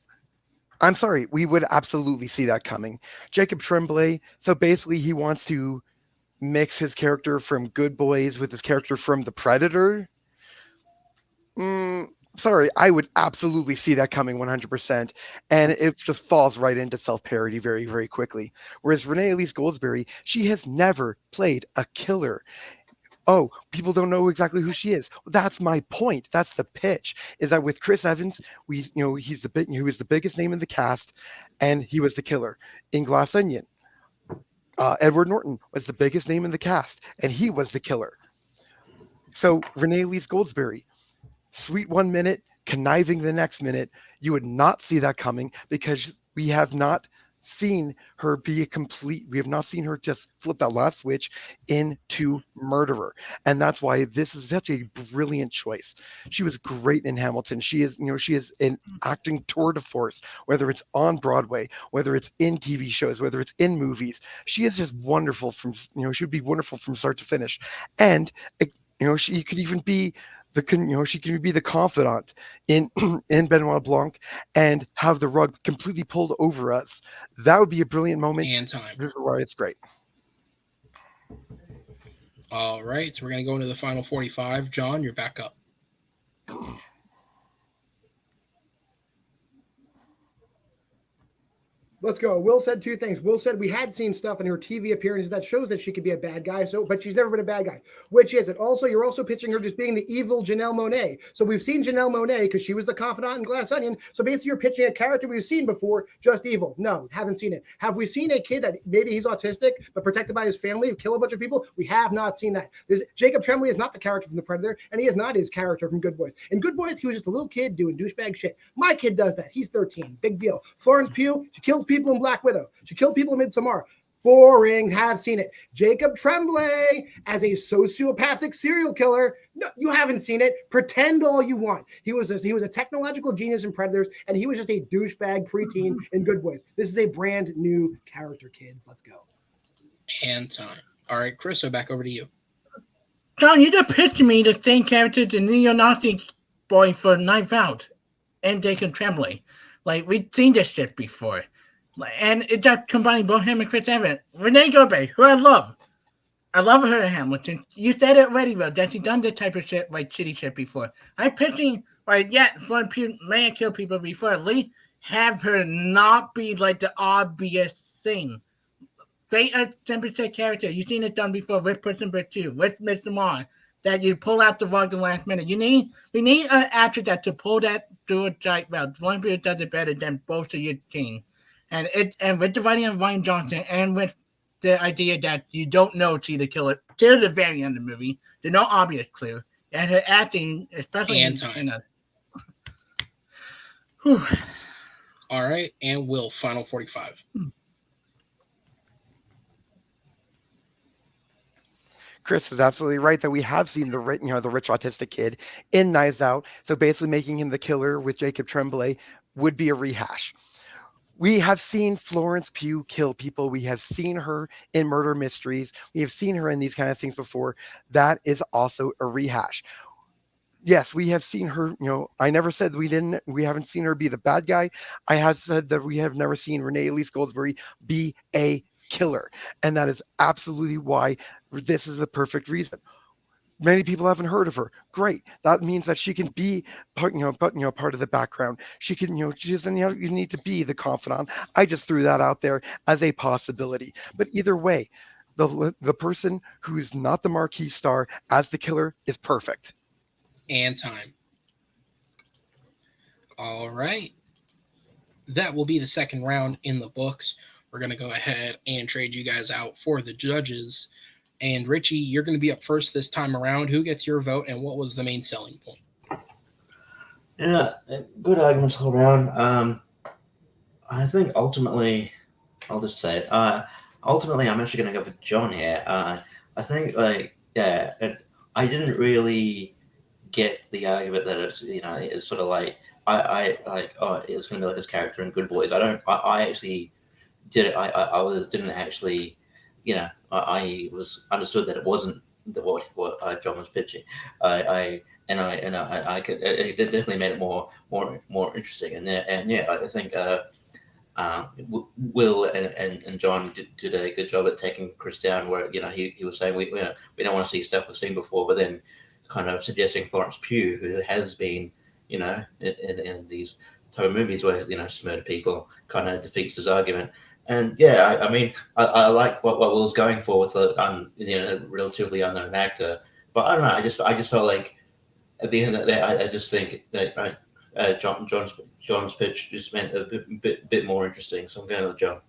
[SPEAKER 2] I'm sorry, we would absolutely see that coming. Jacob Tremblay, so basically he wants to mix his character from Good Boys with his character from The Predator. Sorry, I would absolutely see that coming 100%. And it just falls right into self-parody very, very quickly. Whereas Renee Elise Goldsberry, she has never played a killer. Oh, people don't know exactly who she is. Well, that's my point. That's the pitch. Is that with Chris Evans, he was the biggest name in the cast, and he was the killer. In Glass Onion, Edward Norton was the biggest name in the cast, and he was the killer. So Renee Elise Goldsberry, sweet 1 minute, conniving the next minute. You would not see that coming because we have not seen her be we have not seen her just flip that last switch into murderer. And that's why this is such a brilliant choice. She was great in Hamilton. She is an acting tour de force, whether it's on Broadway, whether it's in TV shows, whether it's in movies. She is just wonderful she would be wonderful from start to finish. And she could even be she can be the confidant in in Benoit Blanc and have the rug completely pulled over us. That would be a brilliant moment.
[SPEAKER 1] And time.
[SPEAKER 2] This is why it's great.
[SPEAKER 1] All right, so we're going to go into the final 45. John, you're back up.
[SPEAKER 4] Let's go. Will said two things. Will said we had seen stuff in her TV appearances that shows that she could be a bad guy. But she's never been a bad guy. Which is it? Also, you're also pitching her just being the evil Janelle Monáe. So we've seen Janelle Monáe because she was the confidant in Glass Onion. So basically, you're pitching a character we've seen before, just evil. No, haven't seen it. Have we seen a kid that maybe he's autistic but protected by his family, kill a bunch of people? We have not seen that. Jacob Tremblay is not the character from The Predator, and he is not his character from Good Boys. In Good Boys, he was just a little kid doing douchebag shit. My kid does that. He's 13. Big deal. Florence Pugh, she kills people in Black Widow. She killed people in Midsommar. Boring. Have seen it. Jacob Tremblay as a sociopathic serial killer. No, you haven't seen it. Pretend all you want. He was a technological genius in Predators, and he was just a douchebag preteen in Good Boys. This is a brand new character, kids. Let's go.
[SPEAKER 1] And time. All right, Chris, so back over to you.
[SPEAKER 3] John, you just pitched me the same character the neo-Nazi boy for Knife Out and Jacob Tremblay. Like, we've seen this shit before. And it just combining both him and Chris Evans. Renee Gobe, who I love. I love her in Hamilton. You said it already, though, that she's done this type of shit, like shitty shit before. I'm pitching, Florence Pugh may have killed people before. At least have her not be like the obvious thing. Great temperature character. You've seen it done before with Person Number 2, with Mr. Maher, that you pull out the rug the last minute. We need an actor that to pull that through a giant well. Florence Pugh does it better than both of your team. And with the writing of Rian Johnson and with the idea that you don't know she's the killer till the very end of the movie, there's no obvious clue. And her acting, especially
[SPEAKER 1] in a all right, and Will, final 45.
[SPEAKER 2] Chris is absolutely right that we have seen the rich autistic kid in Knives Out. So basically making him the killer with Jacob Tremblay would be a rehash. We have seen Florence Pugh kill people. We have seen her in murder mysteries. We have seen her in these kind of things before. That is also a rehash. Yes, we have seen her, I never said we haven't seen her be the bad guy. I have said that we have never seen Renee Elise Goldsberry be a killer. And that is absolutely why this is the perfect reason. Many people haven't heard of her. Great. That means that she can be part of the background. She can, she doesn't need to be the confidant. I just threw that out there as a possibility. But either way, the person who is not the marquee star as the killer is perfect.
[SPEAKER 1] And time. All right. That will be the second round in the books. We're going to go ahead and trade you guys out for the judges. And Richie, you're going to be up first this time around. Who gets your vote, and what was the main selling point?
[SPEAKER 6] Yeah, good arguments all around. I think ultimately, I'll just say it. Ultimately, I'm actually going to go with John here. I think, I didn't really get the argument that it's sort of like it's going to be like his character in Good Boys. I actually did it. Didn't actually. I was understood that it wasn't what John was pitching. It definitely made it more interesting. I think Will and John did a good job at taking Chris down. Where he was saying we don't want to see stuff we've seen before, but then kind of suggesting Florence Pugh, who has been in these type of movies where she murdered people, kind of defeats his argument. And I like what Will's going for with a relatively unknown actor, but I don't know. I just felt like at the end of the day, I just think that John's pitch just meant a bit more interesting. So I'm going with John.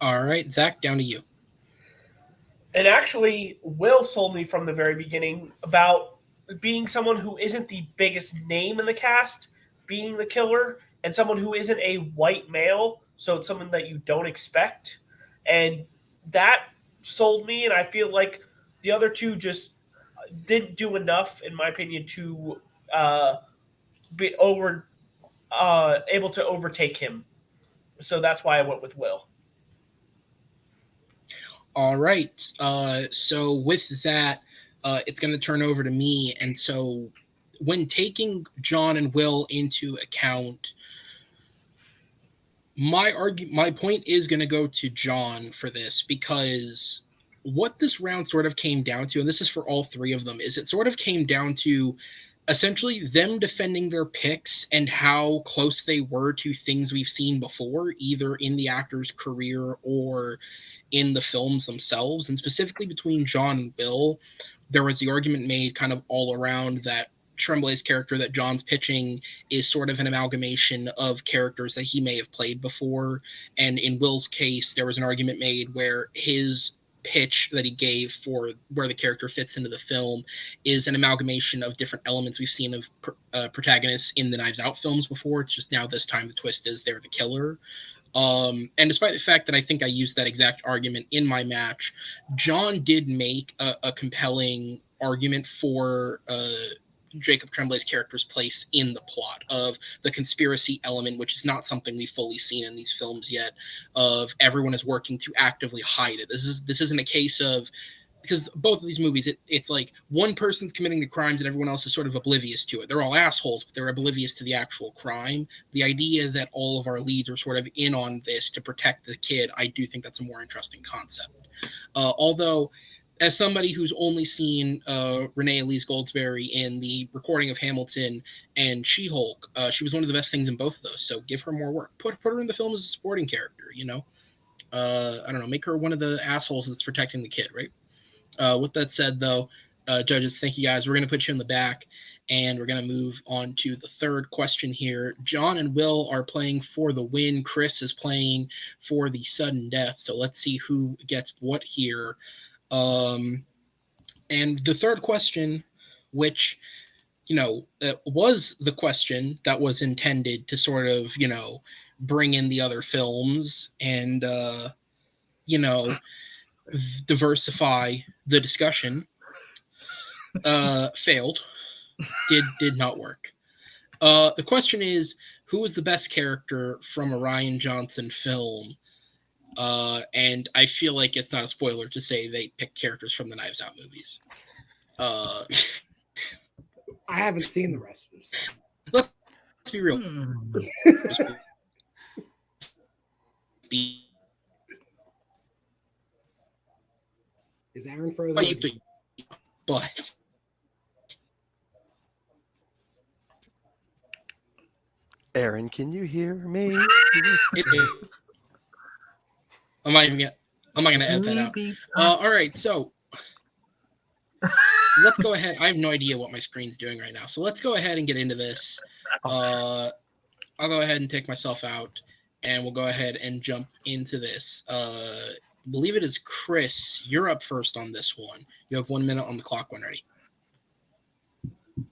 [SPEAKER 1] All right, Zach, down to you.
[SPEAKER 5] And actually, Will sold me from the very beginning about being someone who isn't the biggest name in the cast, being the killer, and someone who isn't a white male, so it's someone that you don't expect. And that sold me, and I feel like the other two just didn't do enough, in my opinion, to be able to overtake him. So that's why I went with Will.
[SPEAKER 1] All right. So with that, it's going to turn over to me. And so when taking John and Will into account, my point is going to go to John for this, because what this round sort of came down to, and this is for all three of them, is it sort of came down to essentially them defending their picks and how close they were to things we've seen before, either in the actor's career or in the films themselves. And specifically between John and Will, there was the argument made kind of all around that Tremblay's character that John's pitching is sort of an amalgamation of characters that he may have played before. And in Will's case, there was an argument made where his pitch that he gave for where the character fits into the film is an amalgamation of different elements we've seen of protagonists in the Knives Out films before. It's just now this time the twist is they're the killer. And despite the fact that I think I used that exact argument in my match, John did make a compelling argument for Jacob Tremblay's character's place in the plot of the conspiracy element, which is not something we've fully seen in these films yet, of everyone is working to actively hide it. This isn't a case of, because both of these movies, it's like one person's committing the crimes and everyone else is sort of oblivious to it. They're all assholes, but they're oblivious to the actual crime. The idea that all of our leads are sort of in on this to protect the kid, I do think that's a more interesting concept. Although, as somebody who's only seen Renee Elise Goldsberry in the recording of Hamilton and She-Hulk, she was one of the best things in both of those. So give her more work. Put her in the film as a supporting character, you know? I don't know, make her one of the assholes that's protecting the kid, right? With that said, though, judges, thank you guys. We're going to put you in the back, and we're going to move on to the third question here. John and Will are playing for the win. Chris is playing for the sudden death. So let's see who gets what here. And the third question, which, you know, was the question that was intended to sort of, you know, bring in the other films and, you know, diversify the discussion, failed. Did not work. The question is, who was the best character from a Rian Johnson film? And I feel like it's not a spoiler to say they picked characters from the Knives Out movies.
[SPEAKER 4] I haven't seen the rest of them.
[SPEAKER 1] Let's be real.
[SPEAKER 4] Is Aaron frozen?
[SPEAKER 1] But
[SPEAKER 2] Aaron, can you hear me?
[SPEAKER 1] I'm not gonna edit that out. All right, so let's go ahead. I have no idea what my screen's doing right now, so let's go ahead and get into this. I'll go ahead and take myself out, and we'll go ahead and jump into this. I believe it is Chris. You're up first on this one. You have 1 minute on the clock when ready.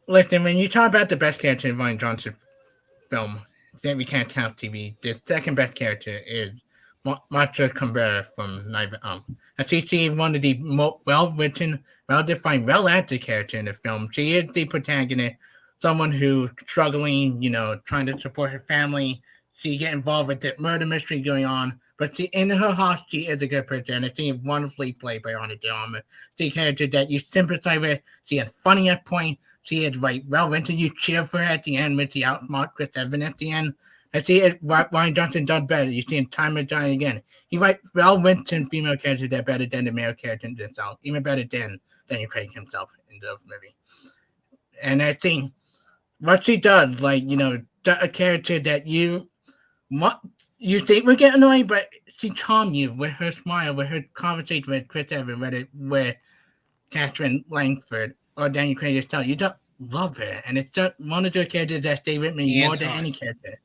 [SPEAKER 3] Listen, when you talk about the best character in Rian Johnson film, then we can't count TV. The second best character is Macho Cabrera from Knives Out. And she's one of the most well-written, well-defined, well-acted character in the film. She is the protagonist, someone who's struggling, you know, trying to support her family. She gets involved with the murder mystery going on. But she, in her heart, she is a good person, and she is wonderfully played by Ana de Armas. She's a character that you sympathize with. She is funny at point. She is well-written. You cheer for her at the end when she outsmarts Chris Evans at the end. And she is Rian Johnson done better. You see him time and time again. He writes well-written female characters that are better than the male character himself, even better than Daniel Craig himself in the movie. And I think what she does, like, you know, a character that you think would get annoying, but she charms you with her smile, with her conversation with Chris Evans, whether with Catherine Langford or Daniel Craig herself. You just love her, and it's just one of those characters that stay with me more than any character.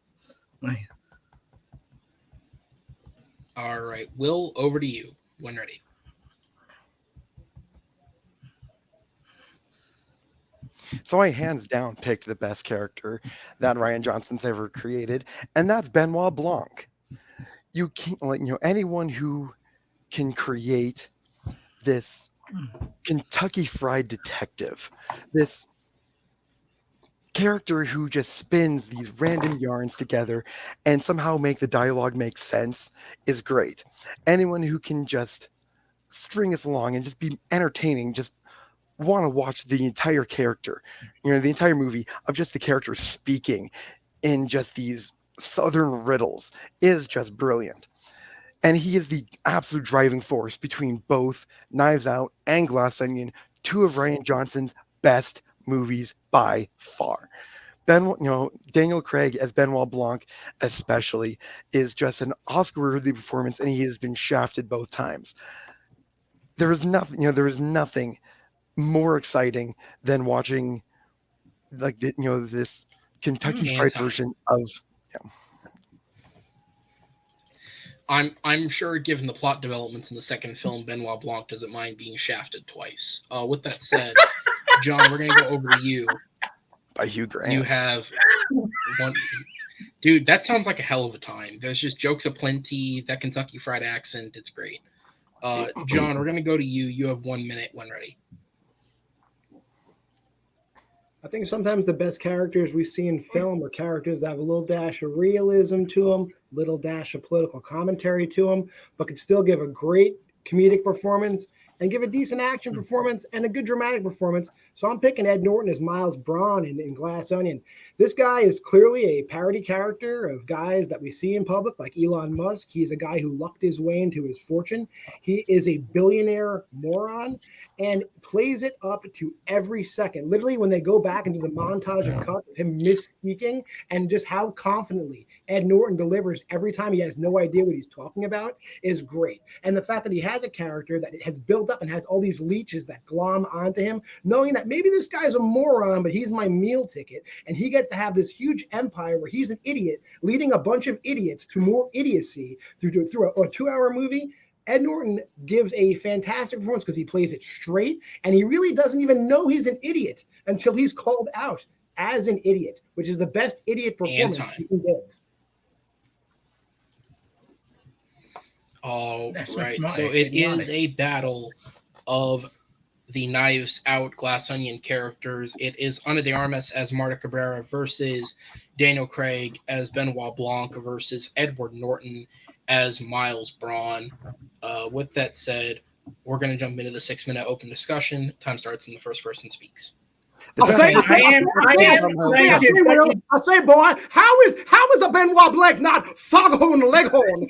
[SPEAKER 1] All right, Will, over to you when ready.
[SPEAKER 2] So I hands down picked the best character that Rian Johnson's ever created, and that's Benoit Blanc. You can't, like, anyone who can create this Kentucky Fried Detective, this character who just spins these random yarns together and somehow make the dialogue make sense is great. Anyone who can just string us along and just be entertaining, just want to watch the entire character, the entire movie of just the character speaking in just these southern riddles is just brilliant. And he is the absolute driving force between both Knives Out and Glass Onion, two of Rian Johnson's best movies by far. Daniel Craig as Benoit Blanc especially is just an Oscar-worthy performance, and he has been shafted both times. There is nothing more exciting than watching this Kentucky Fried version of.
[SPEAKER 1] I'm sure, given the plot developments in the second film, Benoit Blanc doesn't mind being shafted twice. With that said, John, we're gonna go over to you.
[SPEAKER 2] By Hugh Grant.
[SPEAKER 1] You have one, dude. That sounds like a hell of a time. There's just jokes aplenty. That Kentucky Fried accent, it's great. John, we're gonna go to you. You have 1 minute when ready.
[SPEAKER 4] I think sometimes the best characters we see in film are characters that have a little dash of realism to them, little dash of political commentary to them, but could still give a great comedic performance and give a decent action performance and a good dramatic performance. So I'm picking Ed Norton as Miles Braun in Glass Onion. This guy is clearly a parody character of guys that we see in public, like Elon Musk. He's a guy who lucked his way into his fortune. He is a billionaire moron and plays it up to every second. Literally, when they go back into the montage of cuts of him misspeaking and just how confidently Ed Norton delivers every time he has no idea what he's talking about is great. And the fact that he has a character that has built up and has all these leeches that glom onto him, knowing that maybe this guy's a moron, but he's my meal ticket, and he gets to have this huge empire where he's an idiot leading a bunch of idiots to more idiocy through a 2-hour movie. Ed Norton gives a fantastic performance because he plays it straight, and he really doesn't even know he's an idiot until he's called out as an idiot, which is the best idiot performance you can give.
[SPEAKER 1] All right, so it is a battle of the Knives Out Glass Onion characters. It is Ana de Armas as Marta Cabrera versus Daniel Craig as Benoit Blanc versus Edward Norton as Miles Braun. With that said, we're going to jump into the 6-minute open discussion. Time starts when the first person speaks.
[SPEAKER 4] I say, boy, how is a Benoit Blanc not foghorn leghorn?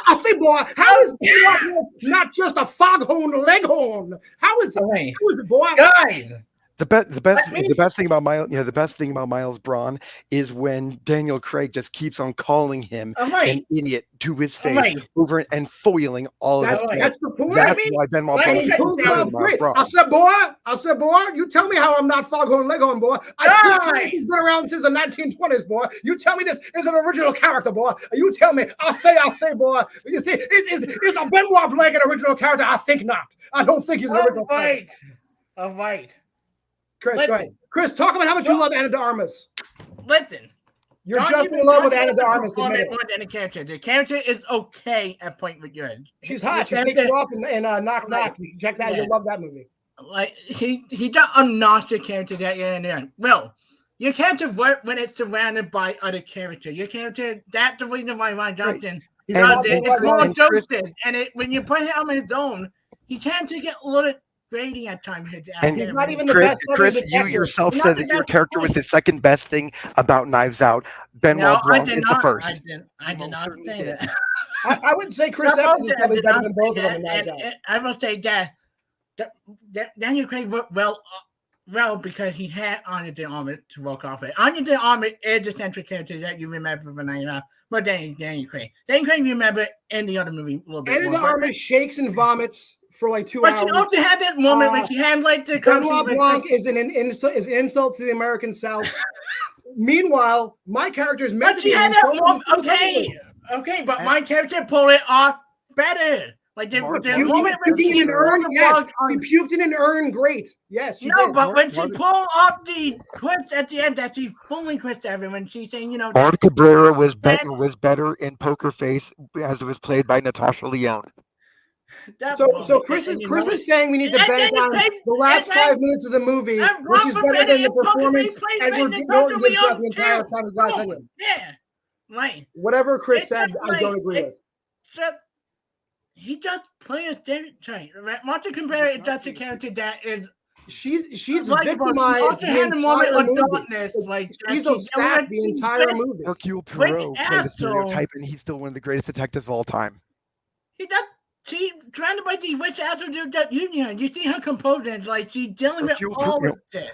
[SPEAKER 4] I say, boy, how is Benoit Blanc not just a foghorn leghorn? How is it, boy?
[SPEAKER 3] Guys,
[SPEAKER 2] The best thing about Miles Braun is when Daniel Craig just keeps on calling him an idiot to his face over and foiling all of his plans.
[SPEAKER 4] That's the point.
[SPEAKER 2] That's why Benoit Blanc is Miles Braun.
[SPEAKER 4] I said, boy, you tell me how I'm not foghorn leghorn, boy. He's been around since the 1920s, boy. You tell me this is an original character, boy. You tell me. I say, boy. You see, is a Benoit Blanc an original character? I think not. I don't think he's an original character.
[SPEAKER 3] All right.
[SPEAKER 4] Chris, go ahead. Chris, talk about how much you love Ana de Armas.
[SPEAKER 3] Listen.
[SPEAKER 4] You're just in love with Ana de Armas.
[SPEAKER 3] The character is okay at point with good.
[SPEAKER 4] She's hot. She takes you off in Knock Knock. You should check that. You'll love that movie.
[SPEAKER 3] Like he does unmask the character that you're in. Well, your character work when it's surrounded by other characters. Your character, that's the reason why Rian Johnson it's more dosage. And when you put him on his own, he tends to get a little Brady at times.
[SPEAKER 2] And he's not even the best. Chris, you yourself said that your character was the second best thing about Knives Out. Benoit Blanc is the first.
[SPEAKER 3] I did not say that.
[SPEAKER 4] I would say Chris Evans is probably better than both of them in Knives Out.
[SPEAKER 3] I will say that Daniel Craig worked well because he had Ana de Armas to work off it. Ana de Armas is the central character that you remember from Knives Out. But Daniel Craig. Daniel Craig, you remember in the other movie a little bit
[SPEAKER 4] more. Ana de Armas shakes and vomits for like 2 hours.
[SPEAKER 3] But you also had that moment when she had like the
[SPEAKER 4] Benoit Blanc is an insult to the American South. Meanwhile, my character's meant to be
[SPEAKER 3] that moment. Okay, but my character pulled it off better. Like the
[SPEAKER 2] Mark-
[SPEAKER 3] the
[SPEAKER 2] you-
[SPEAKER 3] moment when
[SPEAKER 4] Puking
[SPEAKER 3] she
[SPEAKER 4] in an urn,
[SPEAKER 3] pulled the
[SPEAKER 4] yes.
[SPEAKER 3] plug
[SPEAKER 4] She
[SPEAKER 3] on-
[SPEAKER 4] puked in an urn, great. Yes, she
[SPEAKER 3] No,
[SPEAKER 4] did.
[SPEAKER 3] but when she
[SPEAKER 2] Mark-
[SPEAKER 3] pulled off the twist at the end, that she fully twist everyone, she's saying, you know, that,
[SPEAKER 2] Mark Cabrera was better in Poker Face as it was played by Natasha Lyonne.
[SPEAKER 3] that
[SPEAKER 4] So
[SPEAKER 3] moment,
[SPEAKER 4] Chris
[SPEAKER 3] and you
[SPEAKER 4] is
[SPEAKER 3] know,
[SPEAKER 4] saying we need to
[SPEAKER 3] and
[SPEAKER 4] bank
[SPEAKER 3] then
[SPEAKER 4] on
[SPEAKER 3] you take-
[SPEAKER 4] the last
[SPEAKER 3] and then-
[SPEAKER 4] 5 minutes of the movie,
[SPEAKER 3] and
[SPEAKER 4] which
[SPEAKER 3] God
[SPEAKER 4] is
[SPEAKER 3] forbid
[SPEAKER 4] better than the
[SPEAKER 3] if Poker
[SPEAKER 4] performance
[SPEAKER 3] Face plays
[SPEAKER 4] Edward
[SPEAKER 3] like
[SPEAKER 4] Norton
[SPEAKER 3] Natasha
[SPEAKER 4] gives throughout the
[SPEAKER 3] Lyonne
[SPEAKER 4] entire
[SPEAKER 3] too.
[SPEAKER 4] time of Glass
[SPEAKER 3] No,
[SPEAKER 4] Onion.
[SPEAKER 3] yeah, like
[SPEAKER 4] Whatever Chris
[SPEAKER 3] It's
[SPEAKER 4] said,
[SPEAKER 3] just
[SPEAKER 4] I don't
[SPEAKER 3] like-
[SPEAKER 4] agree with.
[SPEAKER 3] just he just plays a stereotype. Right? Martin Cabrera is just a character that is
[SPEAKER 4] She's
[SPEAKER 3] likable. She
[SPEAKER 4] victimized
[SPEAKER 3] also
[SPEAKER 4] the
[SPEAKER 3] had a moment
[SPEAKER 4] entire
[SPEAKER 3] of
[SPEAKER 4] movie.
[SPEAKER 3] darkness, like
[SPEAKER 4] She's
[SPEAKER 3] that
[SPEAKER 4] a sap the entire movie.
[SPEAKER 2] Hercule
[SPEAKER 3] Which
[SPEAKER 2] Poirot played a
[SPEAKER 3] asshole-
[SPEAKER 2] stereotype, and he's still one of the greatest detectives of all time.
[SPEAKER 3] He does. She trying to make these rich assholes do that union. You see her composure, like she's dealing with
[SPEAKER 2] Hercule
[SPEAKER 3] all
[SPEAKER 2] Poirot.
[SPEAKER 3] of this.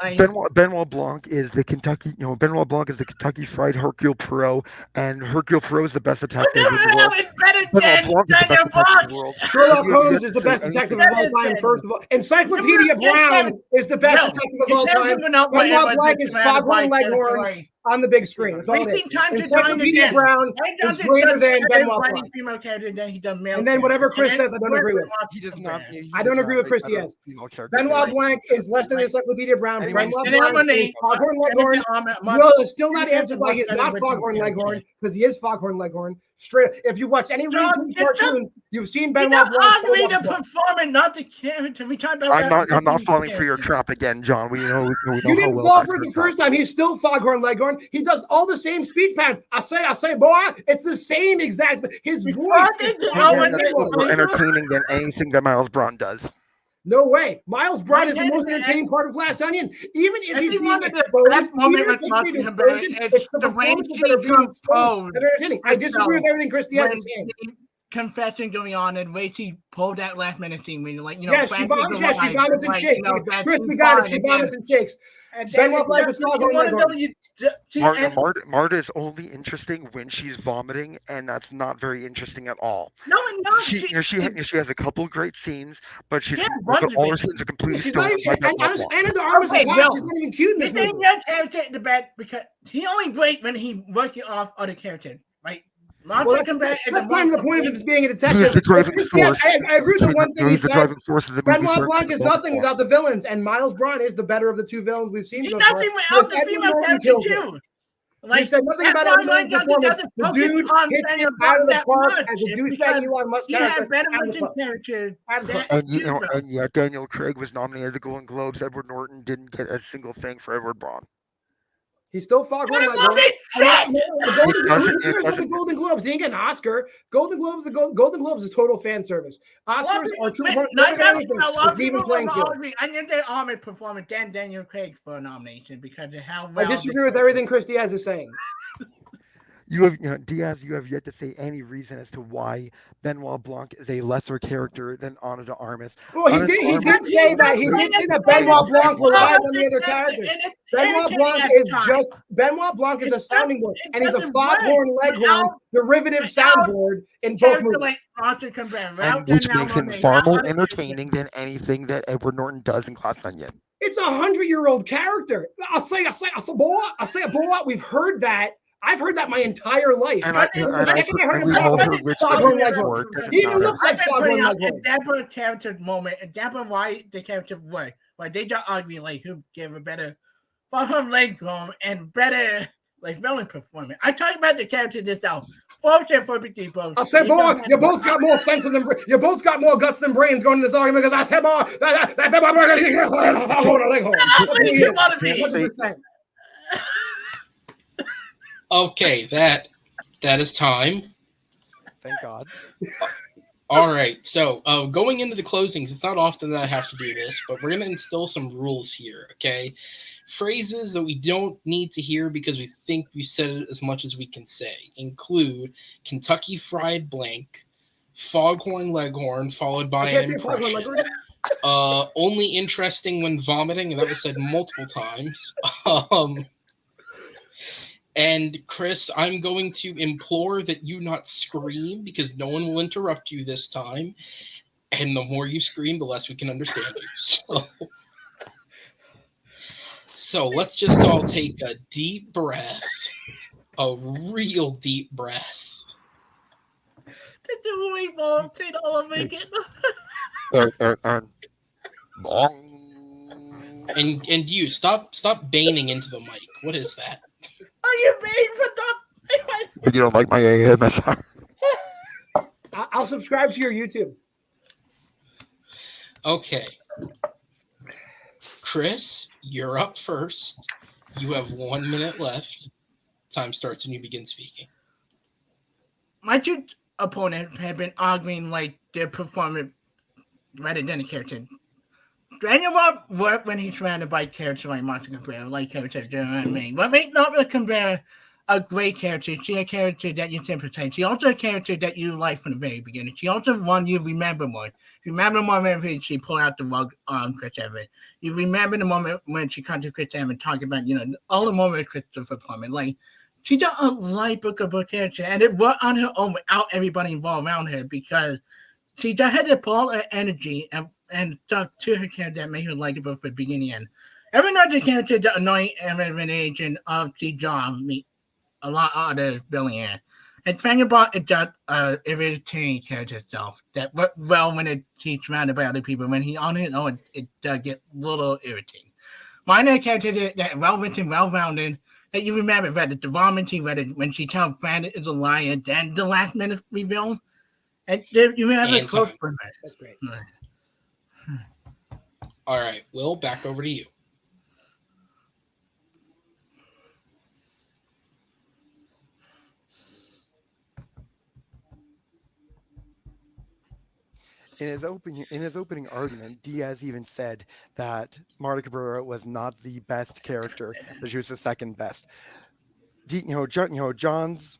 [SPEAKER 3] Like
[SPEAKER 2] Benoit Blanc is the Kentucky, Benoit Blanc is the Kentucky Fried Hercule Poirot, and Hercule Poirot is the best detective in the world.
[SPEAKER 3] it's better
[SPEAKER 2] Benoit
[SPEAKER 3] than
[SPEAKER 2] Blanc is the best
[SPEAKER 3] Daniel
[SPEAKER 2] detective in
[SPEAKER 3] Blanc.
[SPEAKER 2] the world.
[SPEAKER 4] Sherlock
[SPEAKER 2] You have
[SPEAKER 4] Holmes
[SPEAKER 2] yet
[SPEAKER 4] is
[SPEAKER 2] to
[SPEAKER 4] the
[SPEAKER 2] say
[SPEAKER 4] best
[SPEAKER 2] anything
[SPEAKER 4] detective of all time, first of all. Encyclopedia Brown is the best detective of all time. Benoit Blanc is Foghorn Leghorn on the big screen. That's all it is.
[SPEAKER 3] Wasting time to
[SPEAKER 4] Encyclopedia
[SPEAKER 3] again.
[SPEAKER 4] Brown is greater than Benoit
[SPEAKER 3] writing
[SPEAKER 4] Blanc.
[SPEAKER 3] female character than he does male.
[SPEAKER 4] And then whatever Chris
[SPEAKER 3] character.
[SPEAKER 4] says, I don't agree with.
[SPEAKER 2] He does not. he
[SPEAKER 4] I
[SPEAKER 2] does
[SPEAKER 4] don't
[SPEAKER 2] not
[SPEAKER 4] agree with
[SPEAKER 2] write
[SPEAKER 4] Chris
[SPEAKER 2] better
[SPEAKER 4] Diaz.
[SPEAKER 2] female characters.
[SPEAKER 4] Benoit Blanc is less than Encyclopedia Brown.
[SPEAKER 2] Anyway,
[SPEAKER 4] Benoit
[SPEAKER 3] And then
[SPEAKER 4] Blanc
[SPEAKER 3] when
[SPEAKER 4] is
[SPEAKER 3] they-
[SPEAKER 4] Foghorn Leghorn. Will is still not answered why he's not Foghorn Leghorn, because he is Foghorn Leghorn. Straight. If you watch any Looney Tunes cartoon, you've seen
[SPEAKER 3] You
[SPEAKER 4] Benoit
[SPEAKER 3] don't
[SPEAKER 4] Blanc.
[SPEAKER 3] argue
[SPEAKER 4] show
[SPEAKER 3] the
[SPEAKER 4] up before.
[SPEAKER 3] performance, not the character. We talked about
[SPEAKER 2] I'm not falling for your trap again, John. We know
[SPEAKER 4] You
[SPEAKER 2] how
[SPEAKER 4] didn't
[SPEAKER 2] well
[SPEAKER 4] fall
[SPEAKER 2] that
[SPEAKER 4] for it the
[SPEAKER 2] turns
[SPEAKER 4] first
[SPEAKER 2] out.
[SPEAKER 4] time. He's still Foghorn Leghorn. He does all the same speech patterns. I say, boy. It's the same exact. His voice is
[SPEAKER 3] talking
[SPEAKER 2] That's
[SPEAKER 3] over
[SPEAKER 2] more entertaining than anything that Miles Braun does.
[SPEAKER 4] no way. Miles Braun is the
[SPEAKER 3] My
[SPEAKER 4] most
[SPEAKER 3] head is-
[SPEAKER 4] entertaining part of Glass Onion. Even if
[SPEAKER 3] If
[SPEAKER 4] he's
[SPEAKER 3] you
[SPEAKER 4] being
[SPEAKER 3] wanted the
[SPEAKER 4] exposed,
[SPEAKER 3] best moment
[SPEAKER 4] even if
[SPEAKER 3] with
[SPEAKER 4] it's
[SPEAKER 3] Martin
[SPEAKER 4] being
[SPEAKER 3] Cabrera,
[SPEAKER 4] exposed,
[SPEAKER 3] it's
[SPEAKER 4] it's the
[SPEAKER 3] the way
[SPEAKER 4] performances
[SPEAKER 3] she
[SPEAKER 4] that are being exposed
[SPEAKER 3] composed
[SPEAKER 4] that are entertaining. I disagree with everything Chris Diaz
[SPEAKER 3] when
[SPEAKER 4] is saying.
[SPEAKER 3] the confession going on and way she pulled that last minute scene when you're like,
[SPEAKER 4] Yes, she vomits. Yes, she vomits and shakes. Chris, we got it. She vomits and shakes. Benoit Blanc is Foghorn Leghorn.
[SPEAKER 2] Marta is only interesting when she's vomiting, and that's not very interesting at all.
[SPEAKER 3] No, no,
[SPEAKER 2] She has a couple great scenes, but
[SPEAKER 3] Yeah, bunch of
[SPEAKER 2] all her
[SPEAKER 3] it.
[SPEAKER 2] scenes are completely
[SPEAKER 4] She's
[SPEAKER 2] stolen
[SPEAKER 4] not
[SPEAKER 2] by
[SPEAKER 4] even, and
[SPEAKER 2] Benoit Blanc.
[SPEAKER 4] Anna de Armas
[SPEAKER 3] Okay,
[SPEAKER 4] is hot.
[SPEAKER 3] Bill.
[SPEAKER 4] She's not even cute in
[SPEAKER 3] This
[SPEAKER 4] this
[SPEAKER 3] ain't
[SPEAKER 4] movie.
[SPEAKER 3] your character the bad because he only great when he working off other characters, right?
[SPEAKER 4] Well, that's kind of the point of him being a detective.
[SPEAKER 2] He is the driving
[SPEAKER 4] Chris
[SPEAKER 2] force.
[SPEAKER 4] Diaz, I agree with the one thing he
[SPEAKER 2] He's the
[SPEAKER 4] said.
[SPEAKER 2] driving force of the movie.
[SPEAKER 4] Benoit Blanc is nothing without the villains, and Miles Braun is the better of the two villains we've seen
[SPEAKER 3] He's
[SPEAKER 4] so far.
[SPEAKER 3] nothing without the
[SPEAKER 4] Edward
[SPEAKER 3] female
[SPEAKER 4] Norton
[SPEAKER 3] character
[SPEAKER 4] kills it.
[SPEAKER 3] too.
[SPEAKER 4] You said nothing about Edward Norton's performance. The dude hits it out of the park as a douchebag Elon Musk
[SPEAKER 3] He
[SPEAKER 4] character.
[SPEAKER 3] had better
[SPEAKER 4] out of the
[SPEAKER 3] written
[SPEAKER 4] park.
[SPEAKER 3] characters.
[SPEAKER 2] And yet Daniel Craig was nominated at the Golden Globes. Edward Norton didn't get a single thing for Edward Braun.
[SPEAKER 4] He's still Foghorn
[SPEAKER 3] What
[SPEAKER 4] Leghorn. The Golden Globes. He didn't get an Oscar. Golden Globes is total fan service. Oscars are true. Even playing field.
[SPEAKER 3] I think they homage performance than Daniel Craig for a nomination because of how
[SPEAKER 4] I
[SPEAKER 3] well.
[SPEAKER 4] disagree with everything Chris Diaz is saying.
[SPEAKER 2] Diaz, you have yet to say any reason as to why Benoit Blanc is a lesser character than Ana de Armas.
[SPEAKER 4] Well, he did say that Benoit Blanc relies on the other characters. Benoit Blanc is a sounding board, and he's a Foghorn Leghorn derivative soundboard in both movies.
[SPEAKER 2] Which makes him far more entertaining than anything that Edward Norton does in Glass Onion.
[SPEAKER 4] It's a 100-year-old character. I say, boy. We've heard that. I've heard that my entire life.
[SPEAKER 2] And we all heard Rich
[SPEAKER 4] Foghorn
[SPEAKER 2] Leghorn
[SPEAKER 4] Leghorn.
[SPEAKER 2] before. It doesn't
[SPEAKER 4] He even
[SPEAKER 2] matter.
[SPEAKER 4] looks like Foghorn Leghorn.
[SPEAKER 3] Example character moment. Example why the character work. Like they just argue like who gave a better Foghorn Leghorn and better like villain performance. I talk about the character this out. I
[SPEAKER 4] said, boy, you both got more sense than you both got more guts than brains going into this argument because I said, boy,
[SPEAKER 1] Okay, that is time.
[SPEAKER 2] Thank God.
[SPEAKER 1] All right, so going into the closings, it's not often that I have to do this, but we're going to instill some rules here, okay? Phrases that we don't need to hear because we think we said it as much as we can say include Kentucky Fried Blank, Foghorn Leghorn, followed by an impression. Only interesting when vomiting, and that was said multiple times. And Chris, I'm going to implore that you not scream because no one will interrupt you this time. And the more you scream, the less we can understand you. So let's just all take a deep breath, a real deep breath.
[SPEAKER 3] Did you wait for $10 make it?
[SPEAKER 1] And you stop baning into the mic. What is that?
[SPEAKER 3] Are you paying for that?
[SPEAKER 2] You don't like my AMSR?
[SPEAKER 4] I'll subscribe to your YouTube.
[SPEAKER 1] Okay. Chris, you're up first. You have 1 minute left. Time starts when you begin speaking.
[SPEAKER 3] My two opponents have been arguing like their performance rather than the character. Daniel Rob worked when he's trying to bite characters like Martin Cabrera, like characters, you know what I mean? But make not really Cabrera a great character. She's a character that you sympathize. She's also a character that you like from the very beginning. She also one you remember more. You remember more when she pulled out the rug on Chris Evans. You remember the moment when she comes to Chris Evans and talking about, all the moments with Christopher Plummer. Like, she's a likable character, and it worked on her own without everybody involved around her because she just had to pull her energy and stuff to her character that made her likable from the beginning end. Every other character that annoying every agent of the John meet a lot of other billionaire. And thing about it that irritating character itself that worked well when he's surrounded by other people. When he's on his own, it does get a little irritating. Minor character that relevant and well-rounded that you remember read the development he read it when she tells Brandon is a liar, then the last minute reveal. And you have a close for that.
[SPEAKER 4] That's great.
[SPEAKER 1] All right, Will, back over to you.
[SPEAKER 2] In his opening argument, Diaz even said that Marta Cabrera was not the best character, but she was the second best. John's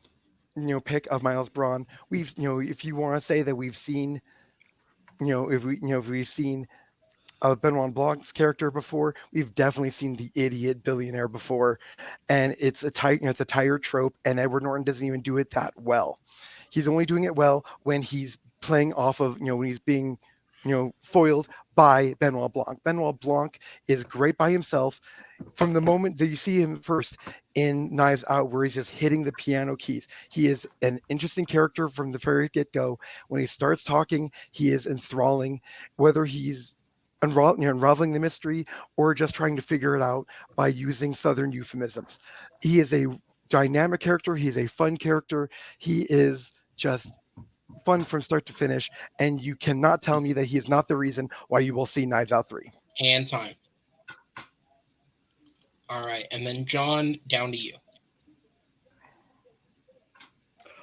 [SPEAKER 2] pick of Miles Braun. We've if you want to say that we've seen if we've seen Benoit Blanc's character before, we've definitely seen the idiot billionaire before, and it's a tired trope, and Edward Norton doesn't even do it that well. He's only doing it well when he's playing off of when he's being foiled by Benoit Blanc. Benoit Blanc is great by himself from the moment that you see him first in Knives Out, where he's just hitting the piano keys. He is an interesting character from the very get-go. When he starts talking, he is enthralling, whether he's unraveling the mystery or just trying to figure it out by using Southern euphemisms. He is a dynamic character. He's a fun character. He is just fun from start to finish, and you cannot tell me that he is not the reason why you will see Knives Out 3.
[SPEAKER 1] And time. All right, and then John, down to you.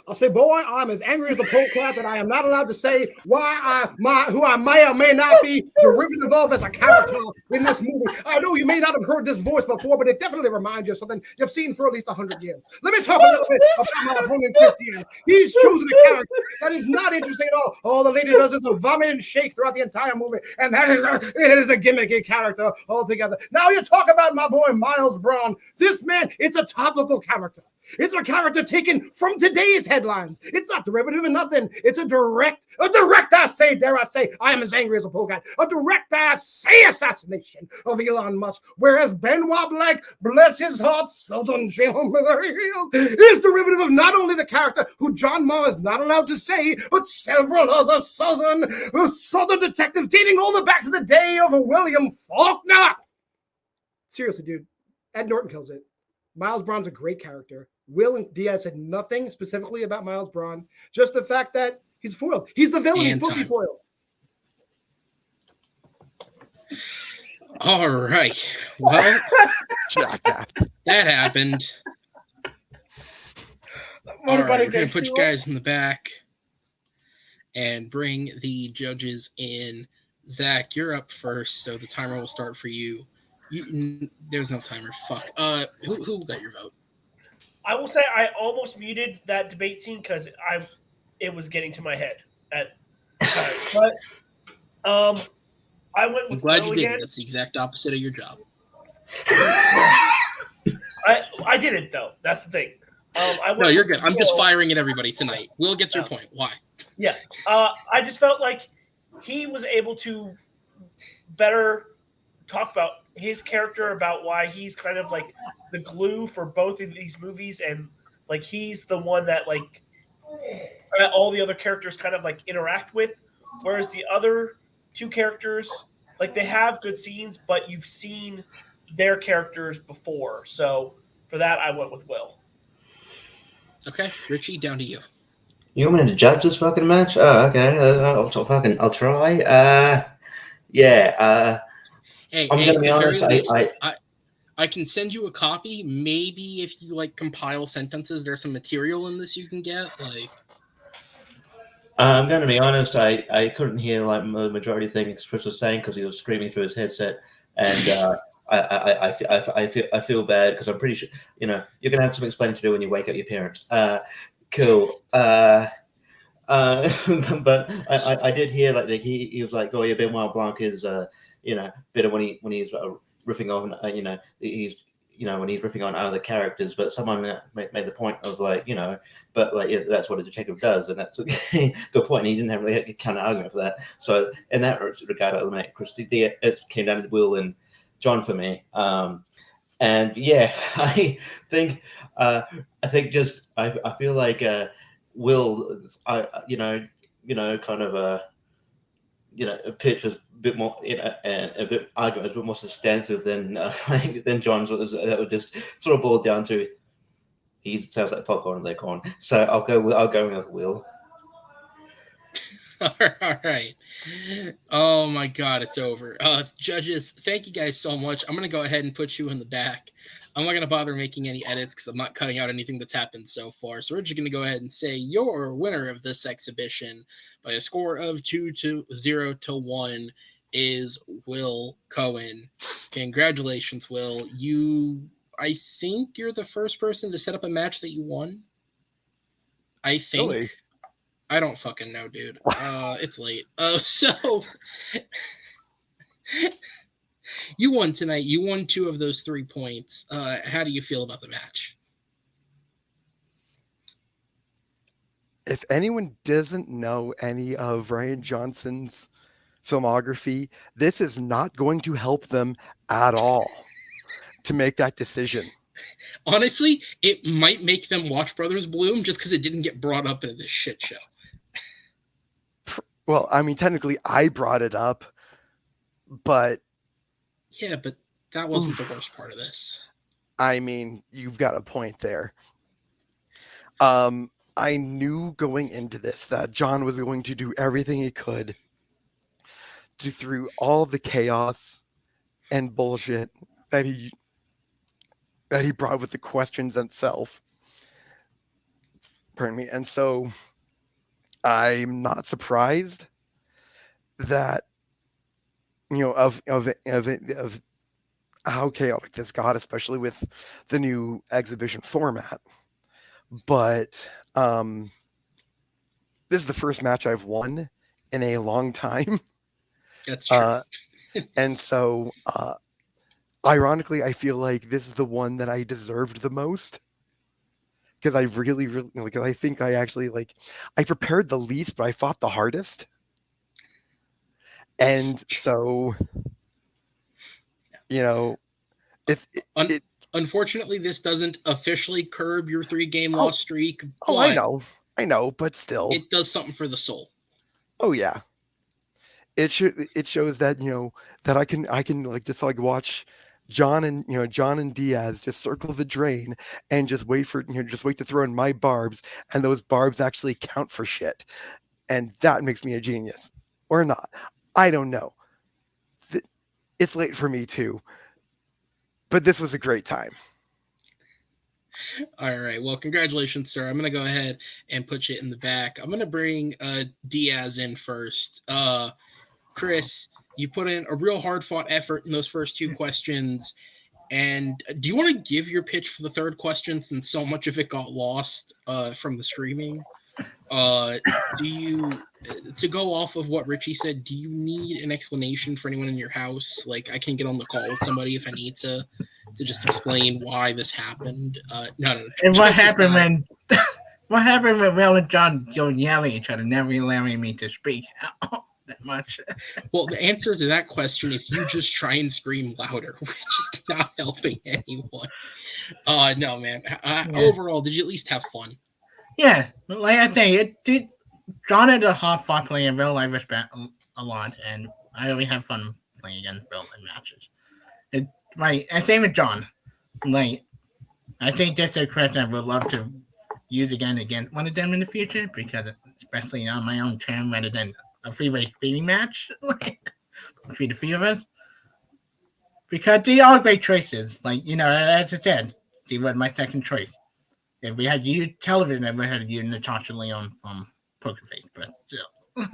[SPEAKER 4] I'll say, boy, I'm as angry as a polecat that I am not allowed to say who I may or may not be derivative of as a character in this movie. I know you may not have heard this voice before, but it definitely reminds you of something you've seen for at least 100 years. Let me talk a little bit about my opponent, Christian. He's chosen a character that is not interesting at all. All the lady does is a vomit and shake throughout the entire movie, and it is a gimmicky character altogether. Now you talk about my boy Miles Braun. This man, it's a topical character. It's a character taken from today's headlines. It's not derivative of nothing. It's a direct, dare I say, I am as angry as a polecat, a direct assassination of Elon Musk. Whereas Benoit Blanc, bless his heart, Southern gentleman, is derivative of not only the character who John Maher is not allowed to say, but several other Southern detectives dating all the back to the day of William Faulkner. Seriously, dude, Ed Norton kills it. Miles Braun's a great character. Will and Diaz said nothing specifically about Miles Braun, just the fact that he's foiled. He's the villain. He's supposed to be foiled.
[SPEAKER 1] All right. Well, that happened. All right, we're going to put you guys in the back and bring the judges in. Zach, you're up first, so the timer will start for you. There's no timer. Fuck. Who got your vote?
[SPEAKER 5] I will say I almost muted that debate scene because it was getting to my head at but I went with
[SPEAKER 1] I'm glad
[SPEAKER 5] Will
[SPEAKER 1] you did.
[SPEAKER 5] again.
[SPEAKER 1] That's the exact opposite of your job.
[SPEAKER 5] I didn't though. That's the thing.
[SPEAKER 1] No, you're good. I'm just firing at everybody tonight. Will gets your point. Why?
[SPEAKER 5] Yeah. I just felt like he was able to better talk about his character, about why he's kind of like the glue for both of these movies, and like he's the one that like all the other characters kind of like interact with, whereas the other two characters, like they have good scenes, but you've seen their characters before. So for that, I went with Will.
[SPEAKER 1] Okay, Richie, down to you.
[SPEAKER 6] You want me to judge this fucking match? Oh, okay. I'll try. Yeah.
[SPEAKER 1] Hey,
[SPEAKER 6] I'm gonna be
[SPEAKER 1] at the very
[SPEAKER 6] honest.
[SPEAKER 1] least, I can send you a copy. Maybe if you like compile sentences, there's some material in this you can get. Like,
[SPEAKER 6] I'm going to be honest. I couldn't hear like the majority of things Chris was saying because he was screaming through his headset, and I feel bad because I'm pretty sure you're going to have some explaining to do when you wake up your parents. Cool. But I did hear like he was like, oh yeah, Benoit Blanc is better when he's riffing on he's when he's riffing on other characters, but someone made the point of like but like that's what a detective does, and that's a good point. And he didn't have really a kind of argument for that. So in that regard, I eliminate Christy. It came down to Will and John for me. And yeah, I think just I feel like Will, kind of a pitch is a bit more, and a bit argument is a bit more substantive than John's. That would just sort of boil down to he sounds like Foghorn and Leghorn. So I'll go with Will.
[SPEAKER 1] All right. Oh my God, it's over. Judges, thank you guys so much. I'm gonna go ahead and put you in the back. I'm not gonna bother making any edits because I'm not cutting out anything that's happened so far. So we're just gonna go ahead and say your winner of this exhibition by a score of 2-0 to 1 is Will Cohen. Congratulations, Will. I think you're the first person to set up a match that you won. I think.
[SPEAKER 2] Really?
[SPEAKER 1] I don't fucking know, dude. It's late. So you won tonight. You won 2 of those 3 points. How do you feel about the match?
[SPEAKER 2] If anyone doesn't know any of Rian Johnson's filmography, this is not going to help them at all to make that decision.
[SPEAKER 1] Honestly, it might make them watch Brothers Bloom just because it didn't get brought up in this shit show.
[SPEAKER 2] Well, I mean, technically I brought it up, but...
[SPEAKER 1] Yeah, but that wasn't the worst part of this.
[SPEAKER 2] I mean, you've got a point there. I knew going into this that John was going to do everything he could to, through all the chaos and bullshit that he brought with the questions itself. Pardon me. And so I'm not surprised that of how chaotic this got, especially with the new exhibition format. But this is the first match I've won in a long time.
[SPEAKER 1] That's true.
[SPEAKER 2] And so ironically, I feel like this is the one that I deserved the most. Because I really, because I think I actually I prepared the least, but I fought the hardest. And so,
[SPEAKER 1] unfortunately, this doesn't officially curb your 3-game loss streak.
[SPEAKER 2] I know, but still,
[SPEAKER 1] it does something for the soul.
[SPEAKER 2] Oh yeah, it shows that that I can just watch John and Diaz just circle the drain and just wait to throw in my barbs, and those barbs actually count for shit, and that makes me a genius, or not. I don't know. It's late for me too, but this was a great time.
[SPEAKER 1] All right. Well, congratulations, sir. I'm going to go ahead and put you in the back. I'm going to bring Diaz in first. Chris, you put in a real hard-fought effort in those first 2 questions. And do you want to give your pitch for the 3rd question since so much of it got lost from the streaming? Do you, to go off of what Richie said, do you need an explanation for anyone in your house? Like, I can get on the call with somebody if I need to just explain why this happened. No.
[SPEAKER 3] And what happened when Will and John go yelling at each other, never allowing me to speak that much?
[SPEAKER 1] Well, the answer to that question is you just try and scream louder, which is not helping anyone. No, man. Overall, did you at least have fun?
[SPEAKER 3] Yeah, like I say, it did. John is a hard fought player in real life, respect a lot, and I really have fun playing against Bill in matches. It, like, and same with John. Like, I think that's a question I would love to use again against one of them in the future, because especially on my own term rather than a freeway feeding match, like between the three of us. Because they are great choices. Like, as I said, they were my second choice. If we had used television, I would have used Natasha Leon from Poker Face, but still.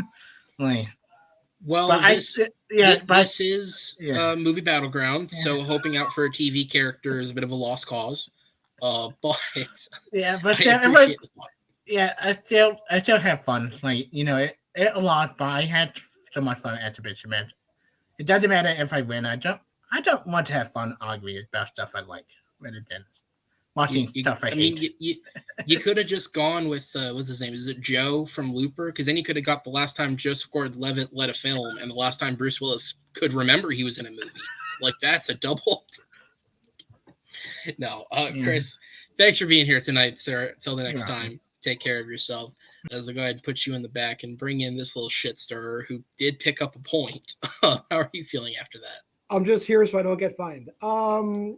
[SPEAKER 3] like,
[SPEAKER 1] Well,
[SPEAKER 3] but
[SPEAKER 1] this is
[SPEAKER 3] yeah.
[SPEAKER 1] Movie Battleground,
[SPEAKER 3] Yeah.
[SPEAKER 1] so hoping out for a TV character is a bit of a lost cause. But
[SPEAKER 3] Yeah, but
[SPEAKER 1] I appreciate the thought.
[SPEAKER 3] Yeah, I still have fun. Like, it a lot, but I had so much fun at exhibition match. It doesn't matter if I win. I don't want to have fun arguing about stuff I like rather than watching stuff I hate.
[SPEAKER 1] You could have just gone with what's his name? Is it Joe from Looper? Because then you could have got the last time Joseph Gordon-Levitt led a film, and the last time Bruce Willis could remember he was in a movie. Like, that's a double. No, Chris, thanks for being here tonight, sir. Until the next time, take care of yourself. As I go ahead and put you in the back and bring in this little shit stirrer who did pick up a point. How are you feeling after that?
[SPEAKER 4] I'm just here so I don't get fined. No,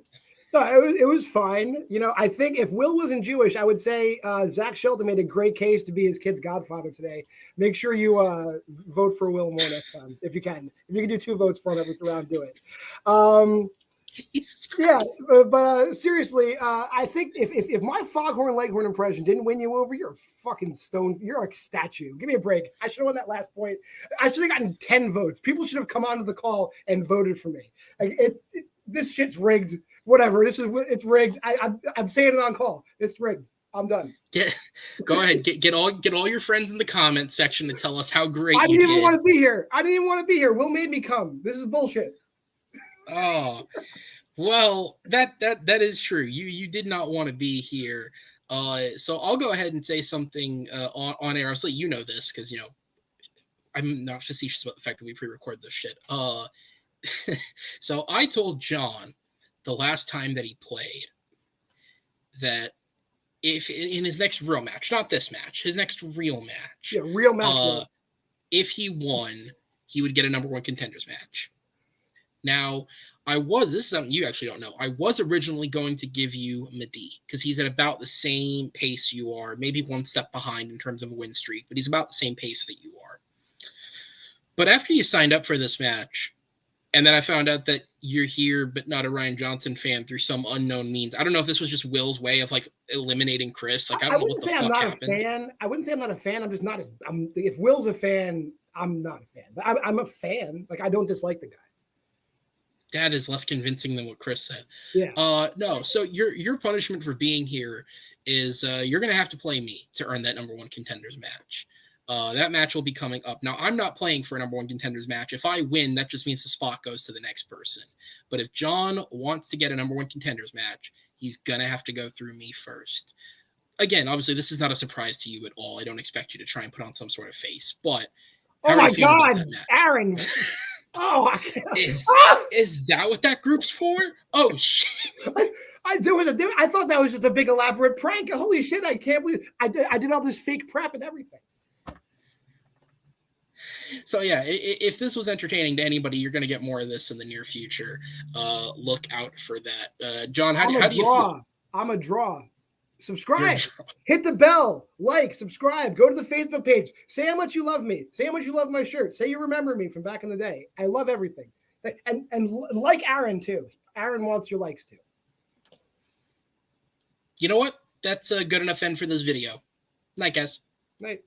[SPEAKER 4] it was fine. I think if Will wasn't Jewish, I would say Zach Shelton made a great case to be his kid's godfather today. Make sure you vote for Will more next time if you can. If you can do 2 votes for him every round, do it. Yeah, but seriously, I think if my Foghorn Leghorn impression didn't win you over, you're a fucking stone. You're like a statue. Give me a break. I should have won that last point. I should have gotten 10 votes. People should have come onto the call and voted for me. Like this shit's rigged. Whatever. It's rigged. I'm saying it on call. It's rigged. I'm done.
[SPEAKER 1] Go ahead. Get all your friends in the comments section to tell us how great
[SPEAKER 4] I didn't even want to be here. Will made me come. This is bullshit.
[SPEAKER 1] Oh, well, that is true. You did not want to be here. So I'll go ahead and say something on air. Obviously, you know this because I'm not facetious about the fact that we pre-record this shit. So I told John the last time that he played that if in his next real match, not this match, his next real match,
[SPEAKER 4] real match,
[SPEAKER 1] if he won, he would get a number 1 contenders match. Now, this is something you actually don't know. I was originally going to give you Mehdi because he's at about the same pace you are, maybe 1 step behind in terms of a win streak, but he's about the same pace that you are. But after you signed up for this match, and then I found out that you're here, but not a Rian Johnson fan through some unknown means. I don't know if this was just Will's way of like eliminating Chris. Like, I don't know what the fuck happened.
[SPEAKER 4] I wouldn't say I'm not a fan. I'm just not if Will's a fan, I'm not a fan. But I'm a fan. Like, I don't dislike the guy.
[SPEAKER 1] That is less convincing than what Chris said.
[SPEAKER 4] Yeah.
[SPEAKER 1] No. So your punishment for being here is you're going to have to play me to earn that number 1 contenders match. That match will be coming up. Now, I'm not playing for a number 1 contenders match. If I win, that just means the spot goes to the next person. But if John wants to get a number 1 contenders match, he's going to have to go through me first. Again, obviously, this is not a surprise to you at all. I don't expect you to try and put on some sort of face. But
[SPEAKER 4] oh my God, Aaron. Oh, I can't.
[SPEAKER 1] Is that what that group's for? Oh, shit.
[SPEAKER 4] I thought that was just a big elaborate prank. Holy shit, I can't believe I did all this fake prep and everything.
[SPEAKER 1] So yeah, if this was entertaining to anybody, you're going to get more of this in the near future. Look out for that. John, how do you feel?
[SPEAKER 4] I'm a draw. Subscribe, hit the bell, like, subscribe, go to the Facebook page. Say how much you love me. Say how much you love my shirt. Say you remember me from back in the day. I love everything. And like Aaron too. Aaron wants your likes too.
[SPEAKER 1] You know what? That's a good enough end for this video. Night, guys.
[SPEAKER 4] Night.